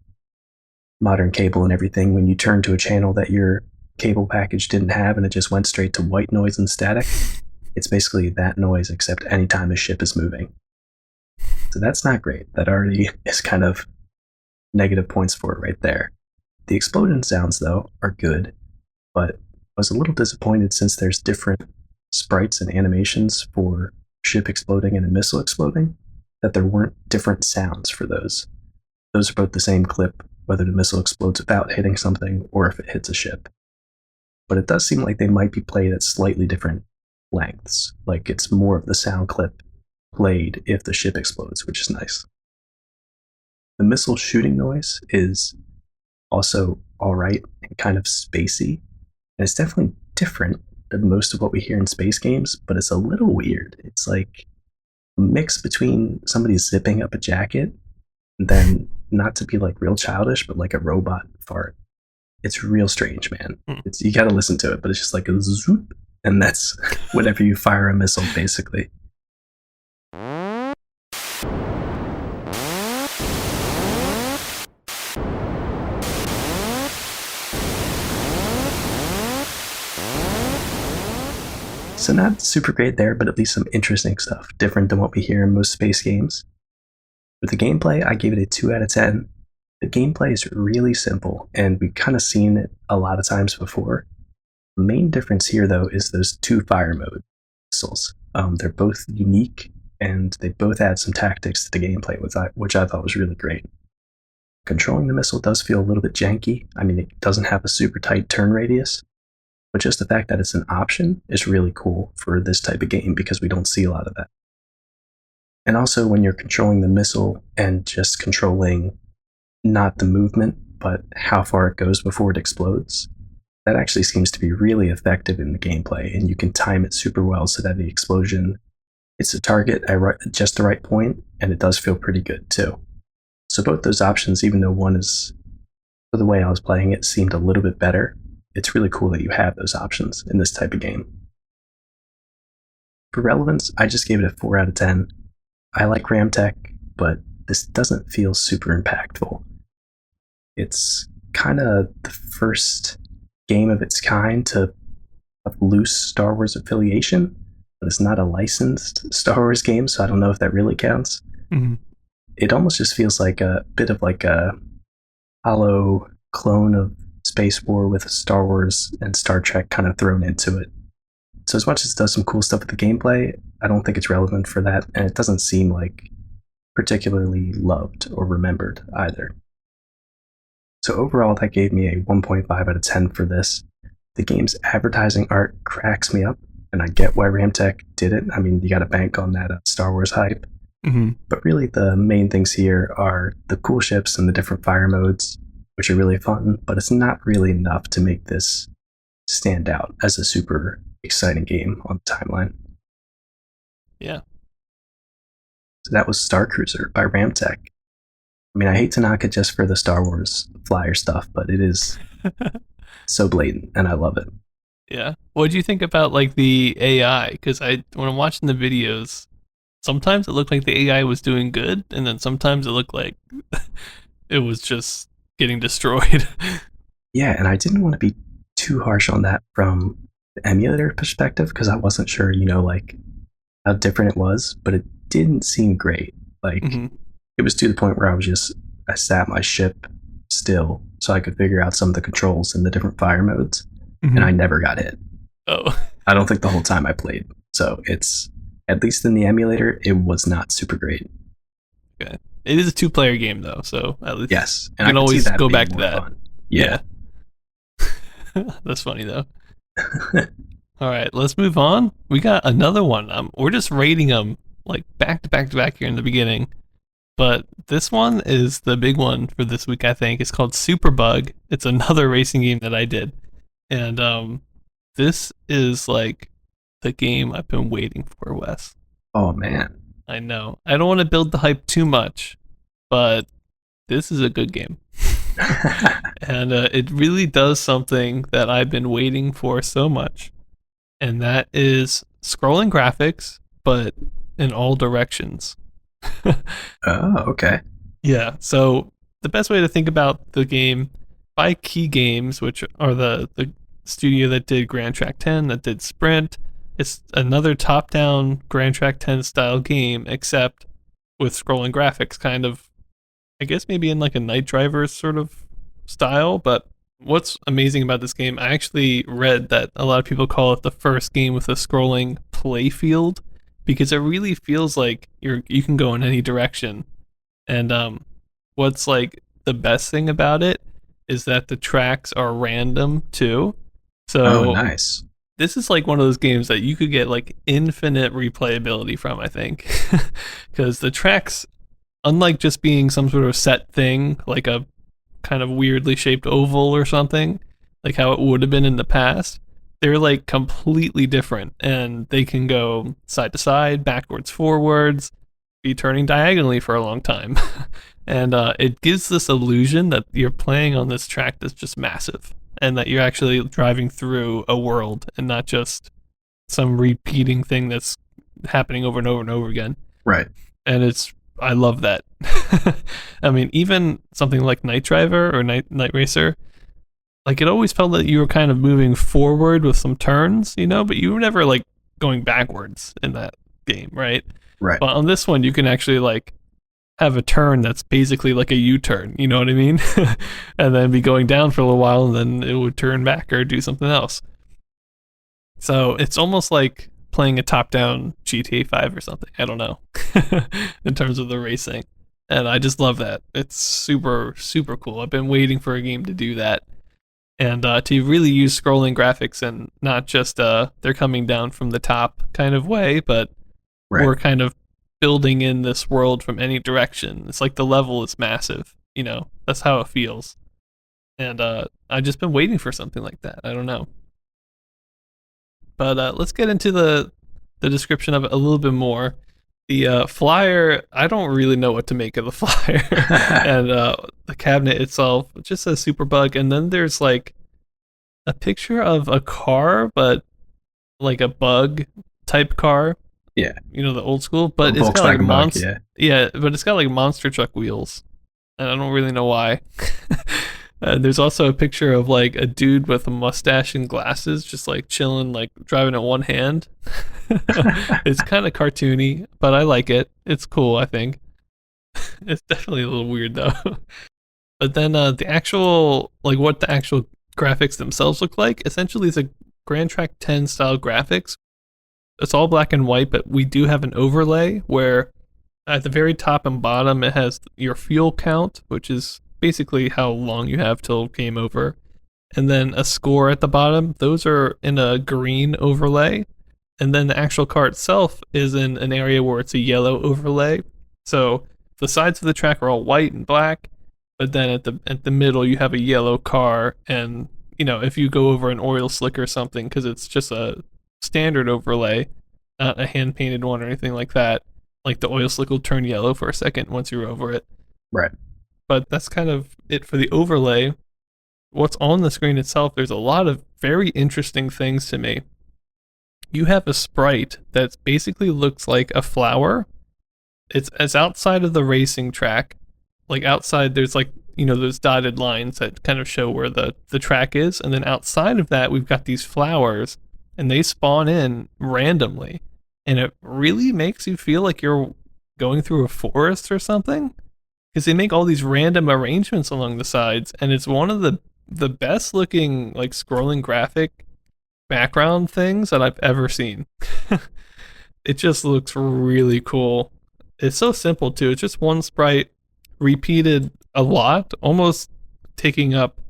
modern cable and everything, when you turn to a channel that your cable package didn't have and it just went straight to white noise and static. It's basically that noise, except anytime a ship is moving. So that's not great. That already is kind of negative points for it right there. The explosion sounds, though, are good, but I was a little disappointed since there's different sprites and animations for ship exploding and a missile exploding, that there weren't different sounds for those. Those are both the same clip, whether the missile explodes without hitting something or if it hits a ship. But it does seem like they might be played at slightly different lengths, like it's more of the sound clip played if the ship explodes, which is nice. The missile shooting noise is also alright and kind of spacey, and it's definitely different than most of what we hear in space games, but it's a little weird. It's like a mix between somebody zipping up a jacket and then, not to be like real childish, but like a robot fart. It's real strange, man. You gotta listen to it, but it's just like a zoop, and that's whenever you fire a missile, basically. So not super great there, but at least some interesting stuff, different than what we hear in most space games. With the gameplay, I gave it a 2 out of 10. The gameplay is really simple, and we've kind of seen it a lot of times before. The main difference here, though, is those 2 fire mode missiles. They're both unique, and they both add some tactics to the gameplay, which I thought was really great. Controlling the missile does feel a little bit janky. I mean, it doesn't have a super tight turn radius, but just the fact that it's an option is really cool for this type of game because we don't see a lot of that. And also, when you're controlling the missile and just controlling not the movement, but how far it goes before it explodes, that actually seems to be really effective in the gameplay, and you can time it super well so that the explosion hits the target at just the right point, and it does feel pretty good too. So both those options, even though one is, for the way I was playing it, seemed a little bit better, it's really cool that you have those options in this type of game. For relevance, I just gave it a 4 out of 10. I like Ramtech, but this doesn't feel super impactful. It's kind of the first game of its kind to have loose Star Wars affiliation, but it's not a licensed Star Wars game, so I don't know if that really counts. Mm-hmm. It almost just feels like a bit of like a hollow clone of Space War with Star Wars and Star Trek kind of thrown into it. So as much as it does some cool stuff with the gameplay, I don't think it's relevant for that, and it doesn't seem like particularly loved or remembered either. So overall, that gave me a 1.5 out of 10 for this. The game's advertising art cracks me up, and I get why Ramtech did it. I mean, you gotta bank on that Star Wars hype. Mm-hmm. But really, the main things here are the cool ships and the different fire modes, which are really fun, but it's not really enough to make this stand out as a super exciting game on the timeline. Yeah. So that was Star Cruiser by Ramtech. I mean, I hate to knock it just for the Star Wars flyer stuff, but it is so blatant, and I love it. Yeah. What do you think about like the AI? Because when I'm watching the videos, sometimes it looked like the AI was doing good, and then sometimes it looked like it was just getting destroyed. Yeah, and I didn't want to be too harsh on that from the emulator perspective because I wasn't sure, like how different it was, but it didn't seem great. Like It was to the point where I sat my ship still so I could figure out some of the controls in the different fire modes, and I never got hit. Oh. I don't think the whole time I played. So it's, at least in the emulator, it was not super great. Okay. It is a 2-player game though, so at least yes, and you can always go back to that. Fun. Yeah. That's funny though. All right, let's move on. We got another one. We're just rating them like back to back to back here in the beginning. But this one is the big one for this week, I think. It's called Superbug. It's another racing game that I did. And this is like the game I've been waiting for, Wes. Oh, man. I know. I don't want to build the hype too much, but this is a good game. And it really does something that I've been waiting for so much, and that is scrolling graphics, but in all directions. Oh, okay. Yeah, so the best way to think about the game by Key Games, which are the studio that did Grand Track 10, that did Sprint, it's another top down Grand Track 10 style game, except with scrolling graphics, kind of, I guess maybe in like a Night Drivers sort of style. But what's amazing about this game, I actually read that a lot of people call it the first game with a scrolling playfield because it really feels like you can go in any direction. And what's like the best thing about it is that the tracks are random too. Oh, So nice. this is like one of those games that you could get like infinite replayability from, I think. Because the tracks, unlike just being some sort of set thing, like a kind of weirdly shaped oval or something, like how it would have been in the past, they're like completely different and they can go side to side, backwards, forwards, be turning diagonally for a long time. And it gives this illusion that you're playing on this track that's just massive and that you're actually driving through a world and not just some repeating thing that's happening over and over and over again. Right. And I love that. I mean, even something like Night Driver or Night Racer, like it always felt that you were kind of moving forward with some turns, but you were never like going backwards in that game, right? Right. But on this one, you can actually like have a turn that's basically like a U-turn, you know what I mean? And then be going down for a little while and then it would turn back or do something else. So it's almost like playing a top-down GTA 5 or something. I don't know. In terms of the racing. And I just love that. It's super, super cool. I've been waiting for a game to do that. And to really use scrolling graphics and not just they're coming down from the top kind of way, but Right. we're kind of building in this world from any direction. It's like the level is massive, That's how it feels. And I've just been waiting for something like that. I don't know. But let's get into the description of it a little bit more. The flyer, I don't really know what to make of the flyer. And the cabinet itself just says Superbug. And then there's like a picture of a car, but like a bug type car. Yeah. The old school. But it's got like bug, yeah. But it's got like monster truck wheels. And I don't really know why. There's also a picture of like a dude with a mustache and glasses, just like chilling, like driving at one hand. It's kind of cartoony, but I like it. It's cool, I think. It's definitely a little weird though. But then the actual, like what the actual graphics themselves look like, essentially it's a Grand Track 10 style graphics. It's all black and white, but we do have an overlay where at the very top and bottom it has your fuel count, which is basically how long you have till game over, and then a score at the bottom. Those are in a green overlay, and then the actual car itself is in an area where it's a yellow overlay. So the sides of the track are all white and black, but then at the middle you have a yellow car, and if you go over an oil slick or something, because it's just a standard overlay, not a hand painted one or anything like that, like the oil slick will turn yellow for a second once you're over it. Right. But that's kind of it for the overlay. What's on the screen itself, there's a lot of very interesting things to me. You have a sprite that basically looks like a flower. It's outside of the racing track. Like outside there's like, those dotted lines that kind of show where the track is. And then outside of that, we've got these flowers and they spawn in randomly. And it really makes you feel like you're going through a forest or something. Because they make all these random arrangements along the sides, and it's one of the best looking like scrolling graphic background things that I've ever seen. It just looks really cool. It's so simple too. It's just one sprite repeated a lot, almost taking up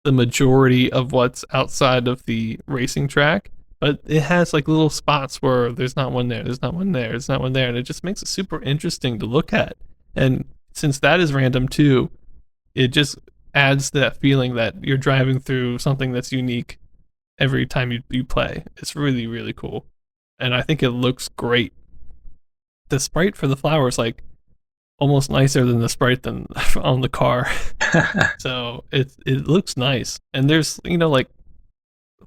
the majority of what's outside of the racing track. But it has like little spots where there's not one there, there's not one there, there's not one there, and it just makes it super interesting to look at. And since that is random too, it just adds that feeling that you're driving through something that's unique every time you play. It's really, really cool. And I think it looks great. The sprite for the flowers, like almost nicer than the sprite than on the car. So it looks nice, and there's like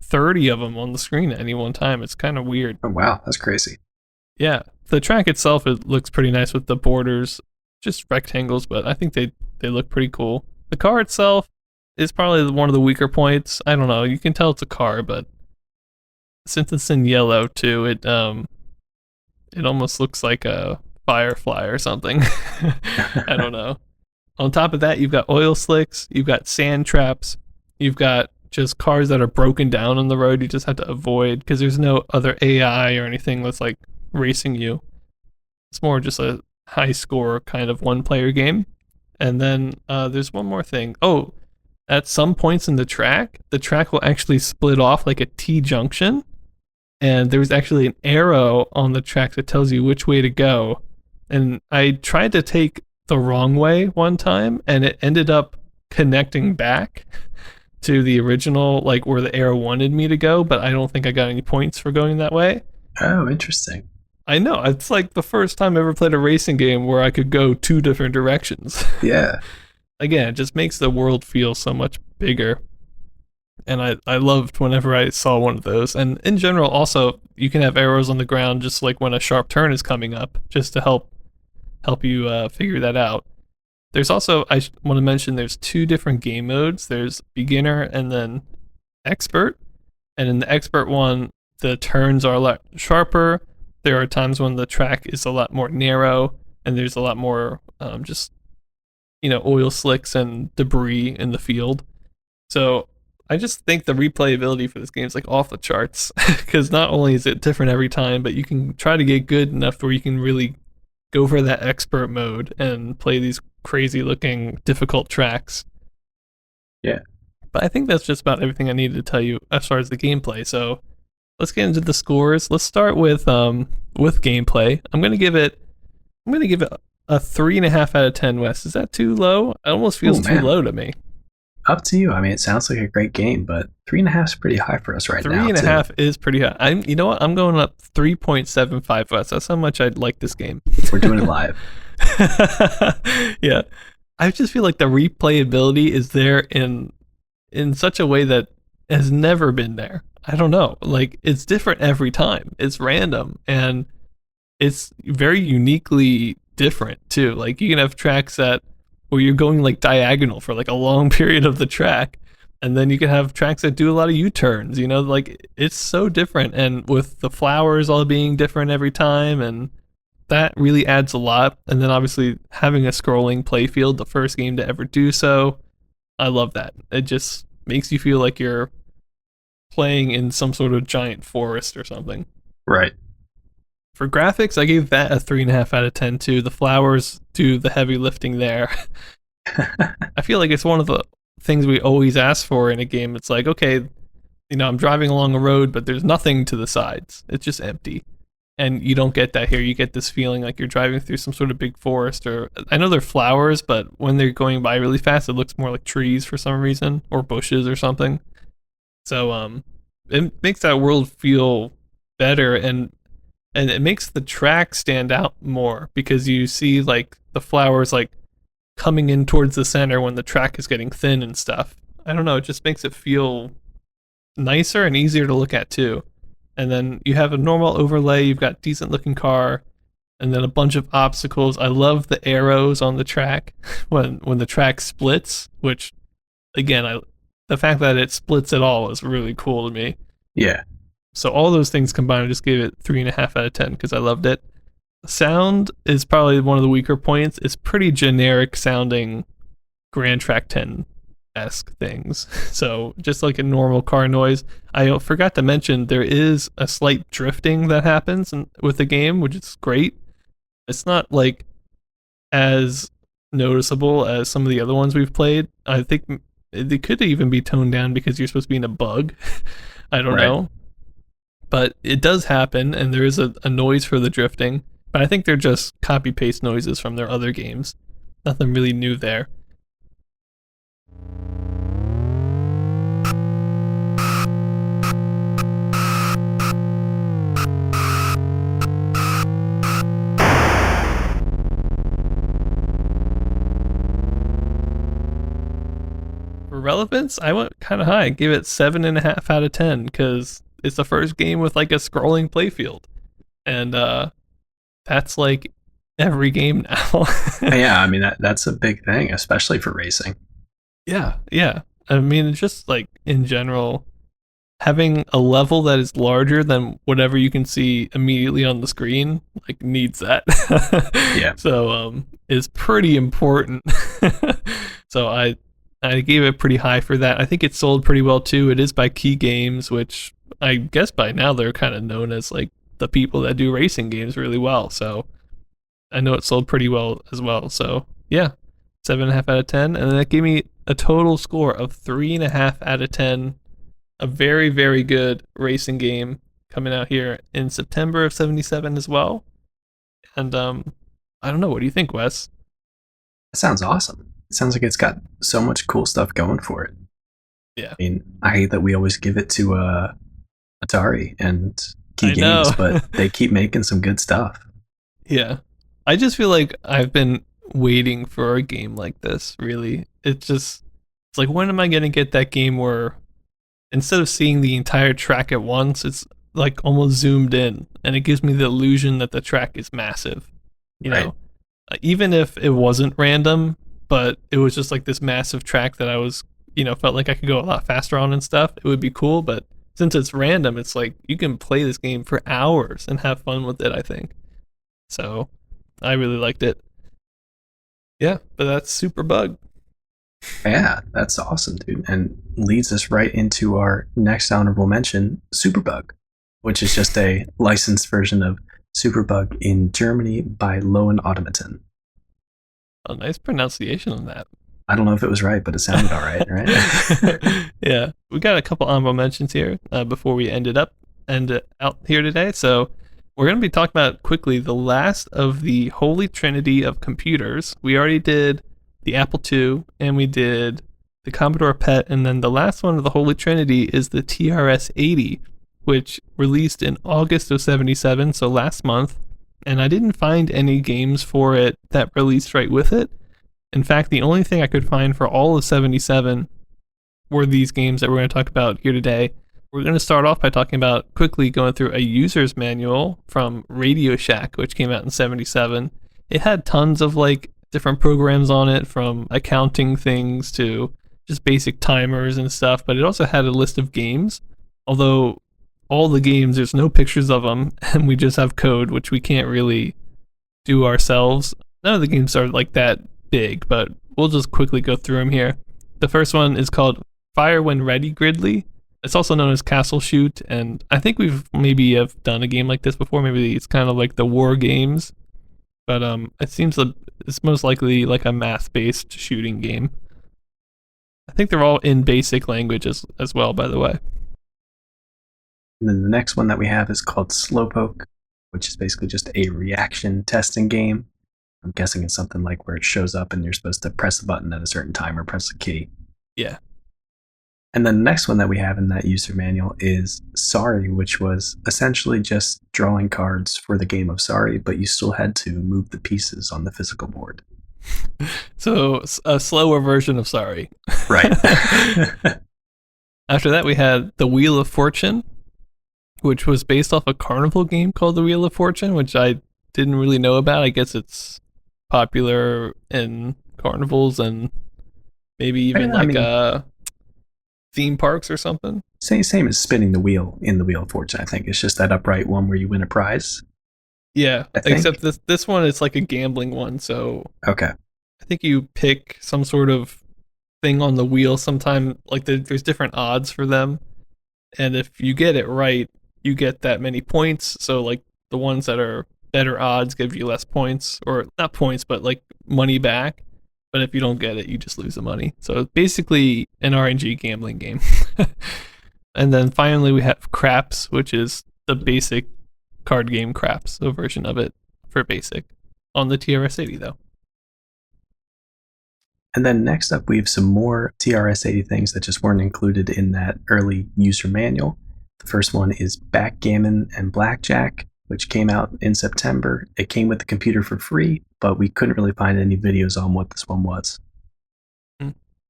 30 of them on the screen at any one time. It's kind of weird. Oh wow, that's crazy. Yeah, the track itself, it looks pretty nice with the borders, just rectangles, but I think they look pretty cool. The car itself is probably one of the weaker points. I don't know. You can tell it's a car, but since it's in yellow too, it almost looks like a firefly or something. I don't know. On top of that, you've got oil slicks, you've got sand traps, you've got just cars that are broken down on the road. You just have to avoid because there's no other AI or anything that's like racing you. It's more just a high score kind of one player game. And then there's one more thing. Oh, at some points in the track will actually split off like a T junction. And there's actually an arrow on the track that tells you which way to go. And I tried to take the wrong way one time, and it ended up connecting back to the original, like where the arrow wanted me to go, but I don't think I got any points for going that way. Oh, interesting. I know. It's like the first time I ever played a racing game where I could go two different directions. Yeah. Again, it just makes the world feel so much bigger. And I loved whenever I saw one of those. And in general, also, you can have arrows on the ground just like when a sharp turn is coming up, just to help you figure that out. There's also, I want to mention, there's two different game modes. There's beginner and then expert. And in the expert one, the turns are a lot sharper. There are times when the track is a lot more narrow, and there's a lot more just oil slicks and debris in the field. So I just think the replayability for this game is like off the charts, because not only is it different every time, but you can try to get good enough where you can really go for that expert mode and play these crazy looking difficult tracks. Yeah. But I think that's just about everything I needed to tell you as far as the gameplay. So let's get into the scores. Let's start with gameplay. I'm gonna give it a 3.5 out of 10. Wes, is that too low? It almost feels too low to me. Up to you. I mean, it sounds like a great game, but 3.5 is pretty high for us right now. 3.5 is pretty high. You know what? I'm going up 3.75 Wes. That's how much I like this game. We're doing it live. Yeah, I just feel like the replayability is there in such a way that has never been there. I don't know. Like, it's different every time. It's random, and it's very uniquely different too. Like, you can have tracks where you're going like diagonal for like a long period of the track, and then you can have tracks that do a lot of U-turns. Like, it's so different, and with the flowers all being different every time, and that really adds a lot. And then obviously having a scrolling playfield, the first game to ever do so, I love that. It just makes you feel like you're playing in some sort of giant forest or something. Right. For graphics, I gave that a 3.5 out of 10 too. The flowers do the heavy lifting there. I feel like it's one of the things we always ask for in a game. It's like, okay, I'm driving along a road, but there's nothing to the sides. It's just empty. And you don't get that here. You get this feeling like you're driving through some sort of big forest, or I know they're flowers, but when they're going by really fast, it looks more like trees for some reason, or bushes or something. So it makes that world feel better, and it makes the track stand out more, because you see like the flowers like coming in towards the center when the track is getting thin and stuff. I don't know, it just makes it feel nicer and easier to look at too. And then you have a normal overlay, you've got decent looking car, and then a bunch of obstacles. I love the arrows on the track when the track splits, which again, the fact that it splits at all is really cool to me. Yeah. So all those things combined, I just gave it 3.5 out of 10 because I loved it. Sound is probably one of the weaker points. It's pretty generic sounding Grand Track 10-esque things. So just like a normal car noise. I forgot to mention there is a slight drifting that happens with the game, which is great. It's not like as noticeable as some of the other ones we've played. I think they could even be toned down because you're supposed to be in a bug. I don't know. But it does happen, and there is a noise for the drifting. But I think they're just copy-paste noises from their other games. Nothing really new there. relevance, I went kind of high. I gave it 7.5 out of 10 because it's the first game with like a scrolling playfield, and that's like every game now. Yeah, I mean that's a big thing, especially for racing. Yeah, yeah. I mean, it's just like in general, having a level that is larger than whatever you can see immediately on the screen, like needs that. Yeah. So is pretty important. So I gave it pretty high for that. I think it sold pretty well too. It is by Key Games, which I guess by now they're kind of known as like the people that do racing games really well. So I know it sold pretty well as well. So yeah, 7.5 out of 10, and then that gave me a total score of 3.5 out of 10. A very, very good racing game coming out here in September of '77 as well. And I don't know. What do you think, Wes? That sounds awesome. It sounds like it's got so much cool stuff going for it. Yeah, I mean, I hate that we always give it to Atari and Key I know. Games, but they keep making some good stuff. Yeah, I just feel like I've been waiting for a game like this. Really, it's like, when am I gonna get that game where instead of seeing the entire track at once, it's like almost zoomed in, and it gives me the illusion that the track is massive. You Right. know, even if it wasn't random, but it was just like this massive track that I was, felt like I could go a lot faster on and stuff, it would be cool. But since it's random, it's like you can play this game for hours and have fun with it, I think. So I really liked it. Yeah, but that's Super Bug. Yeah, that's awesome, dude. And leads us right into our next honorable mention, Superbug, which is just a licensed version of Superbug in Germany by Lowen Automaton. A nice pronunciation on that. I don't know if it was right, but it sounded all right, right? Yeah, we got a couple honorable mentions here before we ended up and out here today. So we're going to be talking about quickly the last of the holy trinity of computers. We already did the Apple II and we did the Commodore PET, and then the last one of the holy trinity is the TRS-80, which released in August of '77, so last month. And I didn't find any games for it that released right with it. In fact, the only thing I could find for all of '77 were these games that we're going to talk about here today. We're going to start off by talking about quickly going through a user's manual from Radio Shack, which came out in '77. It had tons of like different programs on it, from accounting things to just basic timers and stuff, but it also had a list of games. Although all the games, there's no pictures of them, and we just have code, which we can't really do ourselves. None of the games are like that big, but we'll just quickly go through them here. The first one is called Fire When Ready Gridley. It's also known as Castle Shoot, and I think we've maybe have done a game like this before. Maybe it's kind of like the war games, but it seems that it's most likely like a math-based shooting game. I think they're all in basic language as well, by the way. And then the next one that we have is called Slowpoke, which is basically just a reaction testing game. I'm guessing it's something like where it shows up and you're supposed to press a button at a certain time or press a key. Yeah. And then the next one that we have in that user manual is Sorry, which was essentially just drawing cards for the game of Sorry, but you still had to move the pieces on the physical board. So a slower version of Sorry. Right. After that, we had The Wheel of Fortune, which was based off a carnival game called The Wheel of Fortune, which I didn't really know about. I guess it's popular in carnivals and maybe even theme parks or something. Same as spinning the wheel in the Wheel of Fortune, I think. It's just that upright one where you win a prize. Yeah, except this one is like a gambling one. So okay. I think you pick some sort of thing on the wheel sometime. Like there's different odds for them, and if you get it right, you get that many points. So like the ones that are better odds give you less points, or not points, but like money back. But if you don't get it, you just lose the money. So it's basically an RNG gambling game. And then finally we have Craps, which is the basic card game Craps, a version of it for basic on the TRS-80 though. And then next up, we have some more TRS-80 things that just weren't included in that early user manual. The first one is Backgammon and Blackjack, which came out in September. It came with the computer for free, but we couldn't really find any videos on what this one was.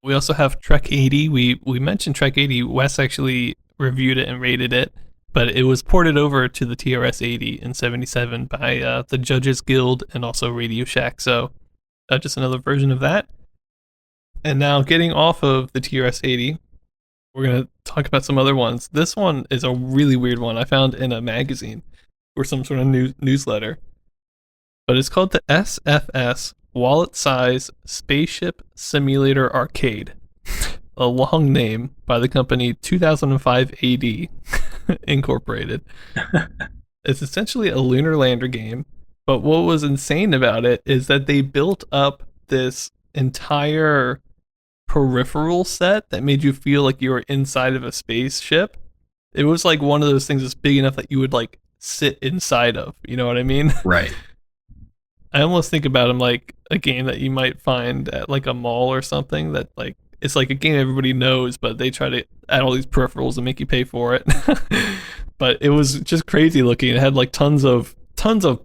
We also have Trek 80. We mentioned Trek 80. Wes actually reviewed it and rated it, but it was ported over to the TRS 80 in '77 by the Judges Guild and also Radio Shack. So just another version of that. And now getting off of the TRS 80, we're gonna talk about some other ones. This one is a really weird one I found in a magazine or some sort of newsletter, but it's called the SFS Wallet Size Spaceship Simulator Arcade. A long name by the company 2005 AD Incorporated. It's essentially a lunar lander game, but what was insane about it is that they built up this entire peripheral set that made you feel like you were inside of a spaceship. It was like one of those things that's big enough that you would like sit inside of. You know what I mean? Right. I almost think about them like a game that you might find at like a mall or something that like it's like a game everybody knows, but they try to add all these peripherals and make you pay for it. But it was just crazy looking. It had like tons of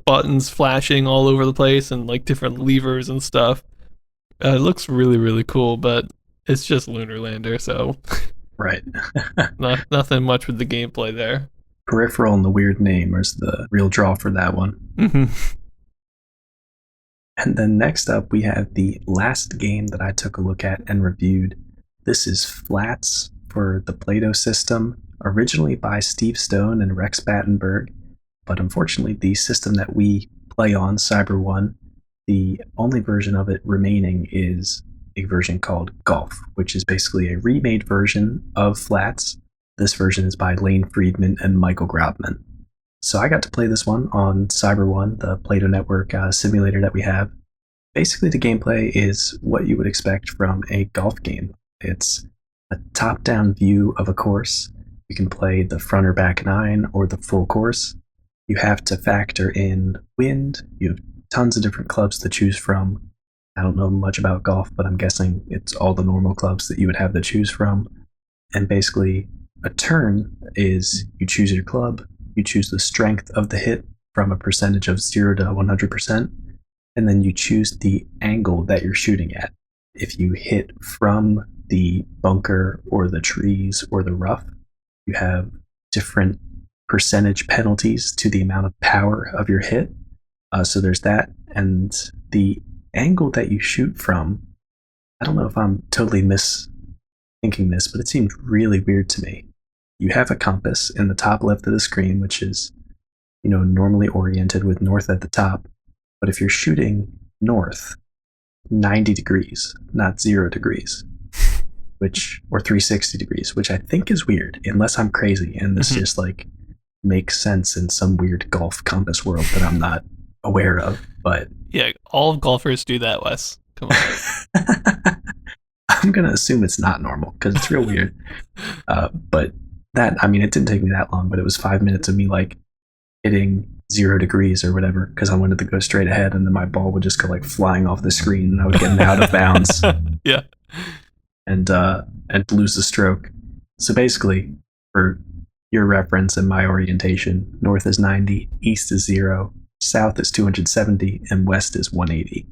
buttons flashing all over the place and like different levers and stuff. It looks really, really cool, but it's just Lunar Lander, so Right. nothing much with the gameplay there. Peripheral and the weird name is the real draw for that one. Mm-hmm. And then next up, we have the last game that I took a look at and reviewed. This is Flats for the Play-Doh system, originally by Steve Stone and Rex Battenberg, but unfortunately the system that we play on, Cyber 1, the only version of it remaining is a version called Golf, which is basically a remade version of Flats. This version is by Lane Friedman and Michael Grobman. So I got to play this one on Cyber 1, the Play-Doh Network simulator that we have. Basically, the gameplay is what you would expect from a golf game. It's a top-down view of a course. You can play the front or back nine or the full course. You have to factor in wind. You have tons of different clubs to choose from. I don't know much about golf, but I'm guessing it's all the normal clubs that you would have to choose from. And basically, a turn is you choose your club, you choose the strength of the hit from a percentage of 0 to 100%, and then you choose the angle that you're shooting at. If you hit from the bunker or the trees or the rough, you have different percentage penalties to the amount of power of your hit. So there's that. And the angle that you shoot from, I don't know if I'm totally misthinking this, but it seemed really weird to me. You have a compass in the top left of the screen, which is, normally oriented with north at the top. But if you're shooting north, 90 degrees, not 0 degrees, or 360 degrees, which I think is weird, unless I'm crazy and this just like makes sense in some weird golf compass world that I'm not aware of. But yeah, all golfers do that, Wes. Come on. I'm gonna assume it's not normal because it's real weird. But it didn't take me that long, but it was 5 minutes of me like hitting 0 degrees or whatever because I wanted to go straight ahead, and then my ball would just go like flying off the screen and I would get out of bounds. Yeah. And lose the stroke. So basically, for your reference and my orientation, north is 90, east is 0, south is 270, and west is 180.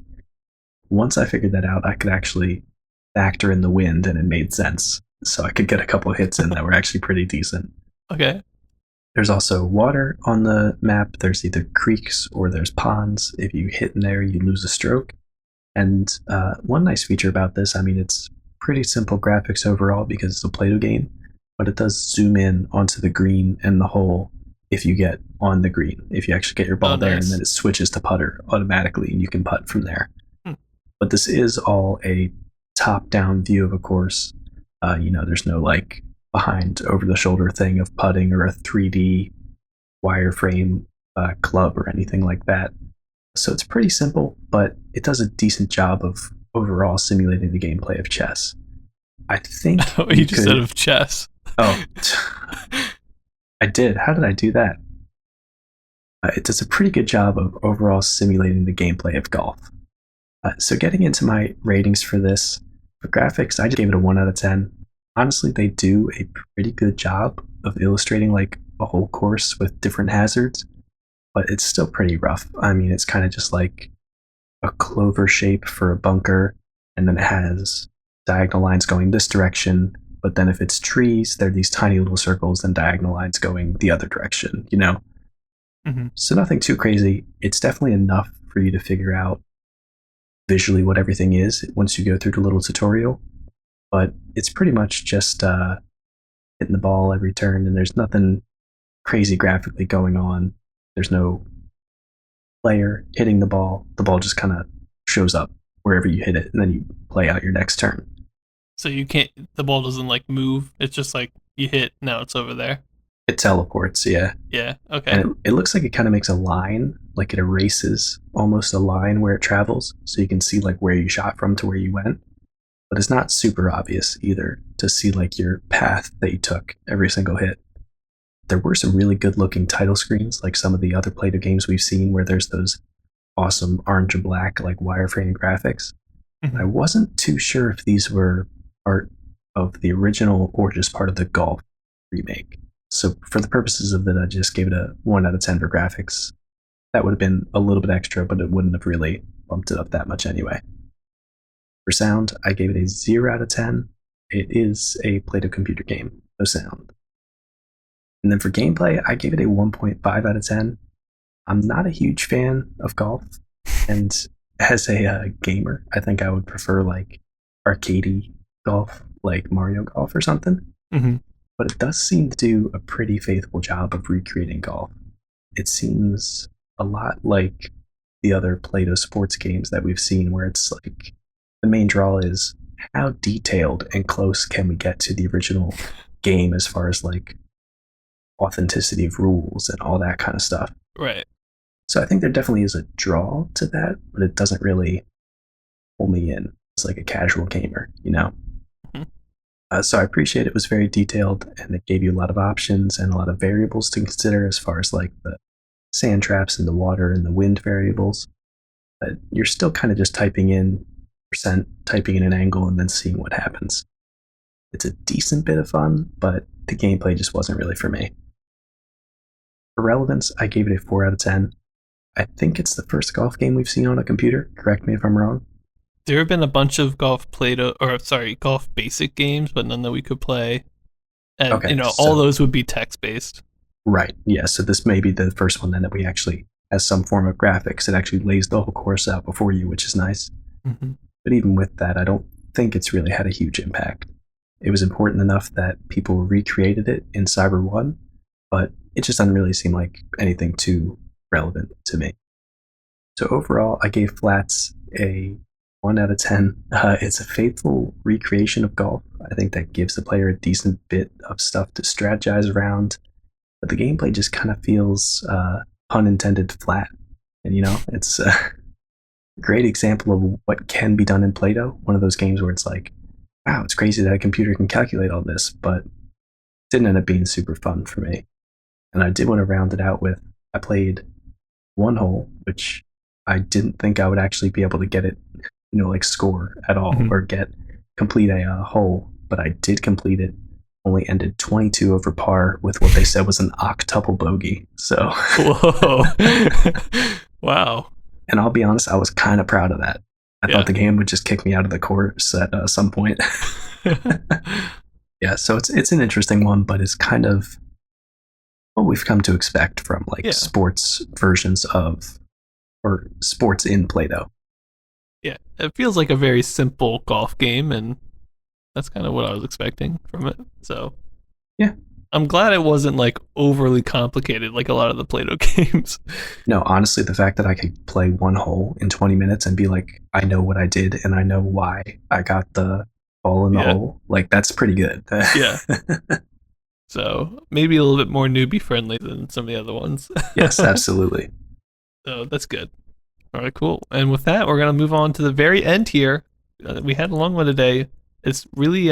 Once I figured that out, I could actually factor in the wind, and it made sense. So I could get a couple of hits in that were actually pretty decent. Okay. There's also water on the map. There's either creeks or there's ponds. If you hit in there, you lose a stroke. And one nice feature about this, it's pretty simple graphics overall because it's a Play-Doh game, but it does zoom in onto the green and the hole if you get on the green, if you actually get your ball there, nice. and then it switches to putter automatically and you can putt from there. But this is all a top-down view of a course. There's no like behind over-the-shoulder thing of putting or a 3D wireframe club or anything like that. So it's pretty simple, but it does a decent job of overall simulating the gameplay of chess. I think you just said of chess. Oh, I did. How did I do that? It does a pretty good job of overall simulating the gameplay of golf. So getting into my ratings for this, for graphics, I just gave it a 1 out of 10. Honestly, they do a pretty good job of illustrating like a whole course with different hazards, but it's still pretty rough. It's kind of just like a clover shape for a bunker, and then it has diagonal lines going this direction. But then if it's trees, there are these tiny little circles and diagonal lines going the other direction, you know? Mm-hmm. So nothing too crazy. It's definitely enough for you to figure out visually what everything is once you go through the little tutorial. But it's pretty much just hitting the ball every turn, and there's nothing crazy graphically going on. There's no player hitting the ball. The ball just kind of shows up wherever you hit it, and then you play out your next turn. So you can't. The ball doesn't like move. It's just like you hit. Now it's over there. It teleports, yeah. Yeah. Okay. And it looks like it kind of makes a line, like it erases almost a line where it travels, so you can see like where you shot from to where you went. But it's not super obvious either to see like your path that you took every single hit. There were some really good looking title screens, like some of the other Play-Doh games we've seen where there's those awesome orange and black like wireframe graphics. Mhm. I wasn't too sure if these were part of the original or just part of the Golf remake. So for the purposes of that, I just gave it a 1 out of 10 for graphics. That would have been a little bit extra, but it wouldn't have really bumped it up that much anyway. For sound, I gave it a 0 out of 10. It is a Play-Doh computer game, no sound. And then for gameplay, I gave it a 1.5 out of 10. I'm not a huge fan of golf, and as a gamer, I think I would prefer like arcadey golf, like Mario Golf or something. Mm-hmm. But it does seem to do a pretty faithful job of recreating golf. It seems a lot like the other Play-Doh sports games that we've seen, where it's like the main draw is how detailed and close can we get to the original game as far as like authenticity of rules and all that kind of stuff. Right. So I think there definitely is a draw to that, but it doesn't really pull me in as like a casual gamer, you know? Mm-hmm. So I appreciate it was very detailed, and it gave you a lot of options and a lot of variables to consider as far as like the sand traps and the water and the wind variables. But you're still kind of just typing in percent, typing in an angle, and then seeing what happens. It's a decent bit of fun, but the gameplay just wasn't really for me. For relevance, I gave it a 4 out of 10. I think it's the first golf game we've seen on a computer. Correct me if I'm wrong. There have been a bunch of golf golf basic games, but none that we could play. And Okay, all those would be text based. Right. Yeah. So this may be the first one then that we actually has some form of graphics. It actually lays the whole course out before you, which is nice. Mm-hmm. But even with that, I don't think it's really had a huge impact. It was important enough that people recreated it in Cyber 1, but it just doesn't really seem like anything too relevant to me. So overall, I gave Flats a 1 out of 10. It's a faithful recreation of golf. I think that gives the player a decent bit of stuff to strategize around, but the gameplay just kind of feels, pun intended, flat. And it's a great example of what can be done in Play-Doh. One of those games where it's like, wow, it's crazy that a computer can calculate all this, but it didn't end up being super fun for me. And I did want to round it out with, I played one hole, which I didn't think I would actually be able to get it, like score at all, Mm-hmm. or complete a hole, but I did complete it. Only ended 22 over par with what they said was an octuple bogey. So, whoa, wow. And I'll be honest, I was kind of proud of that. I thought the game would just kick me out of the course at some point. Yeah, so it's an interesting one, but it's kind of what we've come to expect from sports versions of, or sports in Play-Doh. Yeah, it feels like a very simple golf game, and that's kind of what I was expecting from it. So, yeah, I'm glad it wasn't like overly complicated like a lot of the Play-Doh games. No, honestly, the fact that I could play one hole in 20 minutes and be like, I know what I did and I know why I got the ball in the hole, like that's pretty good. Yeah. So maybe a little bit more newbie friendly than some of the other ones. Yes, absolutely. So that's good. All right, cool. And with that, we're gonna move on to the very end here. We had a long one today. It's really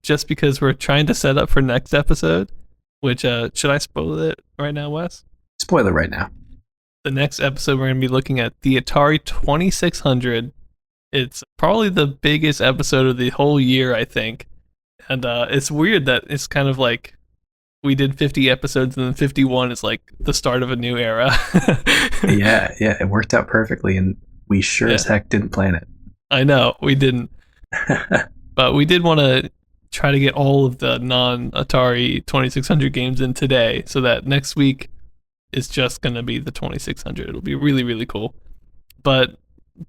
just because we're trying to set up for next episode. Which should I spoil it right now, Wes? Spoil it right now. The next episode, we're gonna be looking at the Atari 2600. It's probably the biggest episode of the whole year, I think. And it's weird that it's kind of like we did 50 episodes and then 51 is like the start of a new era. Yeah, it worked out perfectly, and we sure as heck didn't plan it. I know, we didn't. But we did want to try to get all of the non-Atari 2600 games in today, so that next week is just going to be the 2600. It'll be really, really cool. But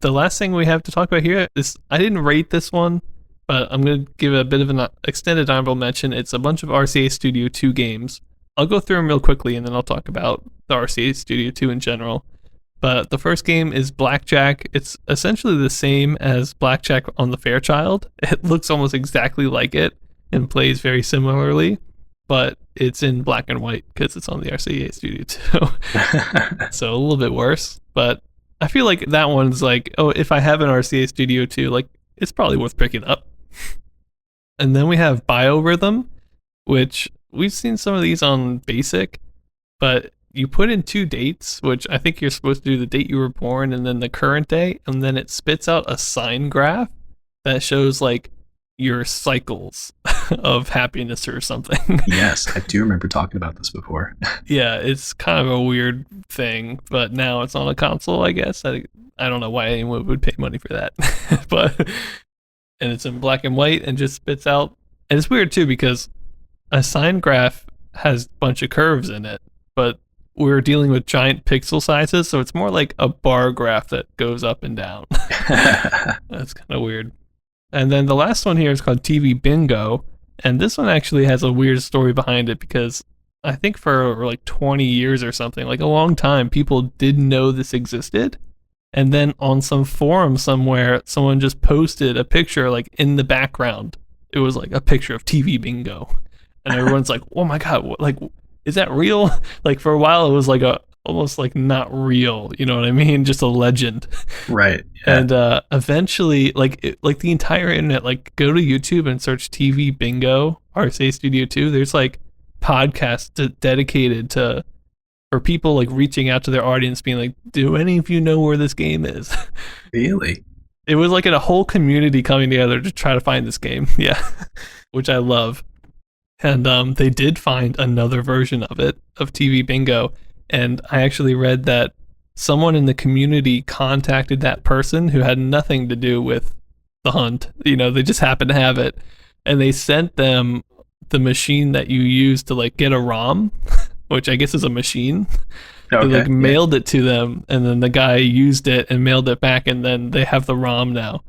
the last thing we have to talk about here is, I didn't rate this one, but I'm going to give a bit of an extended honorable mention. It's a bunch of RCA Studio II games. I'll go through them real quickly, and then I'll talk about the RCA Studio II in general. But the first game is Blackjack. It's essentially the same as Blackjack on the Fairchild. It looks almost exactly like it and plays very similarly, but it's in black and white because it's on the RCA Studio II. So a little bit worse, but I feel like that one's like, oh, if I have an RCA Studio II, like, it's probably worth picking up. And then we have Biorhythm, which we've seen some of these on Basic, but you put in 2 dates, which I think you're supposed to do the date you were born and then the current day, and then it spits out a sine graph that shows like your cycles of happiness or something. Yes, I do remember talking about this before. Yeah, it's kind of a weird thing, but now it's on a console, I guess. I don't know why anyone would pay money for that. But and it's in black and white and just spits out. And it's weird too because a sine graph has a bunch of curves in it, but we're dealing with giant pixel sizes, so it's more like a bar graph that goes up and down. That's kind of weird. And then the last one here is called TV Bingo, and this one actually has a weird story behind it because I think for like 20 years or something, like a long time, people didn't know this existed. And then on some forum somewhere, someone just posted a picture like in the background. It was like a picture of TV Bingo. And everyone's like, oh my God, like, is that real? Like for a while, it was like almost like not real. You know what I mean? Just a legend. Right. Yeah. And eventually, like the entire internet, like go to YouTube and search TV Bingo, RCA Studio II. There's like podcasts dedicated to, for people like reaching out to their audience being like, do any of you know where this game is? Really? It was like a whole community coming together to try to find this game. Yeah. Which I love. And they did find another version of it, of TV Bingo. And I actually read that someone in the community contacted that person who had nothing to do with the hunt. You know, they just happened to have it. And they sent them the machine that you use to like get a ROM, which I guess is a machine. Okay. They like mailed it to them, and then the guy used it and mailed it back, and then they have the ROM now.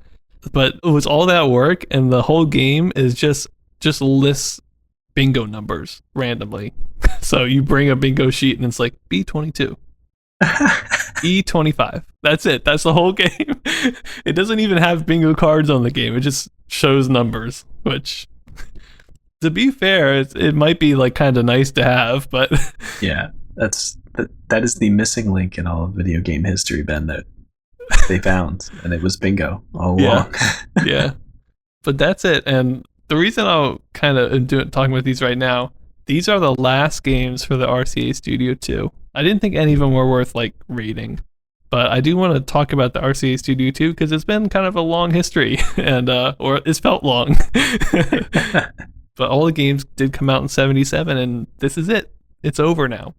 But it was all that work, and the whole game is just lists bingo numbers randomly. So you bring a bingo sheet and it's like B22, E25. That's it. That's the whole game. It doesn't even have bingo cards on the game. It just shows numbers, which, to be fair, it might be like kind of nice to have, but yeah, that is the missing link in all of video game history, Ben, that they found, and it was bingo all along. Yeah. But that's it. And the reason I'll kind of talking about these right now, these are the last games for the RCA Studio II. I didn't think any of them were worth like rating, but I do want to talk about the RCA Studio II because it's been kind of a long history, and or it's felt long. But all the games did come out in '77, and this is it. It's over now.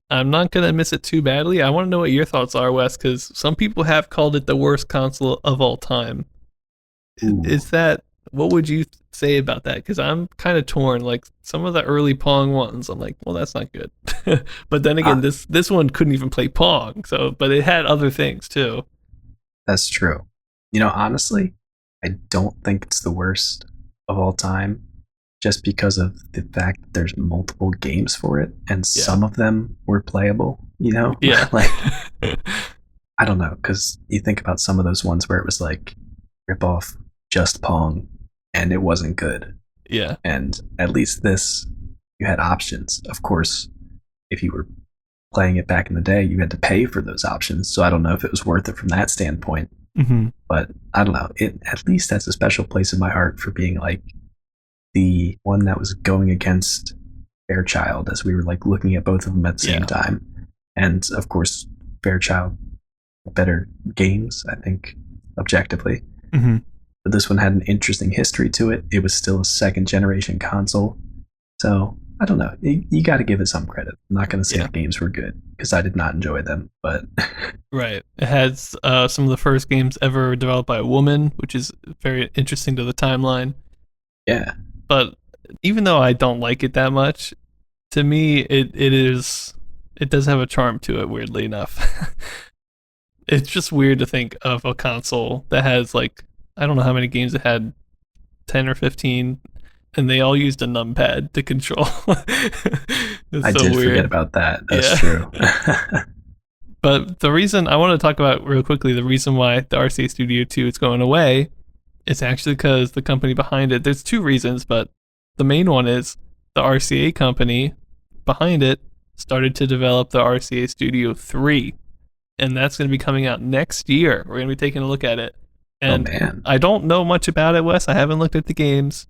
I'm not going to miss it too badly. I want to know what your thoughts are, Wes, because some people have called it the worst console of all time. Ooh. Is that, what would you say about that? Because I'm kind of torn. Like some of the early Pong ones, I'm like, well, that's not good. But then again, this one couldn't even play Pong. So, but it had other things too. That's true. You know, honestly, I don't think it's the worst of all time, just because of the fact that there's multiple games for it, and some of them were playable. You know, yeah. Like, I don't know, because you think about some of those ones where it was like rip off just Pong, and it wasn't good. Yeah. And at least this, you had options. Of course, if you were playing it back in the day, you had to pay for those options. So I don't know if it was worth it from that standpoint. Mm-hmm. But I don't know. It at least has a special place in my heart for being like the one that was going against Fairchild, as we were like looking at both of them at the same time. And of course, Fairchild, better games, I think, objectively. Mm-hmm. But this one had an interesting history to it. It was still a second generation console. So I don't know. You got to give it some credit. I'm not going to say Yeah, the games were good because I did not enjoy them, but right. It has some of the first games ever developed by a woman, which is very interesting to the timeline. yeah, But even though I don't like it that much, to me it does have a charm to it. Weirdly enough, it's just weird to think of a console that has like I don't know how many games it had, 10 or 15, and they all used a numpad to control. It's I so did forget weird. about that. That's Yeah. true. But the reason I want to talk about real quickly, the reason why the RCA Studio II is going away, it's actually because the company behind it. There's two reasons, but the main one is the RCA company behind it started to develop the RCA Studio 3, and that's going to be coming out next year. We're going to be taking a look at it. Oh And man. I don't know much about it, Wes. I haven't looked at the games.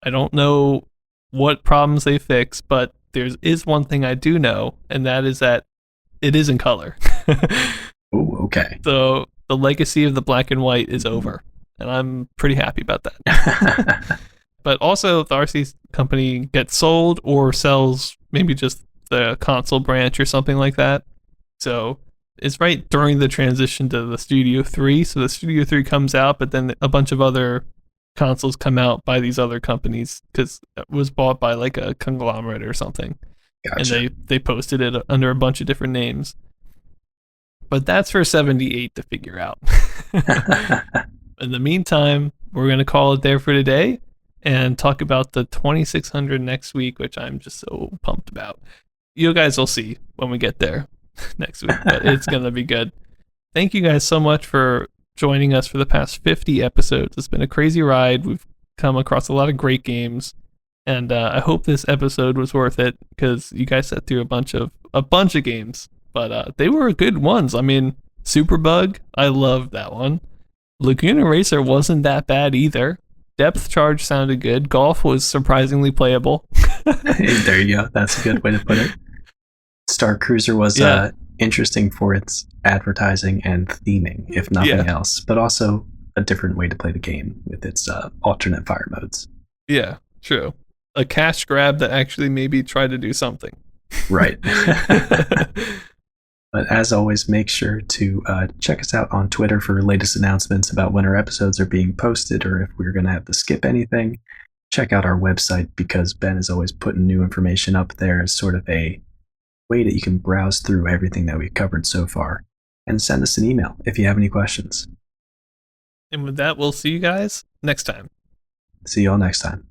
I don't know what problems they fix, but there is one thing I do know, and that is that it is in color. Oh, okay. So the legacy of the black and white is over, and I'm pretty happy about that. But also, if the RC company gets sold or sells maybe just the console branch or something like that. So it's right during the transition to the Studio 3. So the Studio 3 comes out, but then a bunch of other consoles come out by these other companies because it was bought by like a conglomerate or something. And Gotcha. they posted it under a bunch of different names. But that's for 78 to figure out. In the meantime, we're going to call it there for today and talk about the 2600 next week, which I'm just so pumped about. You guys will see when we get there next week, but it's going to be good. Thank you guys so much for joining us for the past 50 episodes. It's been a crazy ride. We've come across a lot of great games, and I hope this episode was worth it because you guys sat through a bunch of games, but they were good ones. I mean, Superbug, I loved that one. Laguna Racer wasn't that bad either. Depthcharge sounded good. Golf was surprisingly playable. There you go. That's a good way to put it. Star Cruiser was Yeah, interesting for its advertising and theming, if nothing yeah, else, but also a different way to play the game with its alternate fire modes. yeah, true. A cash grab that actually maybe tried to do something. Right. But as always, make sure to check us out on Twitter for latest announcements about when our episodes are being posted or if we're going to have to skip anything. Check out our website because Ben is always putting new information up there as sort of a way that you can browse through everything that we've covered so far. And send us an email if you have any questions. And with that, we'll see you guys next time. See you all next time.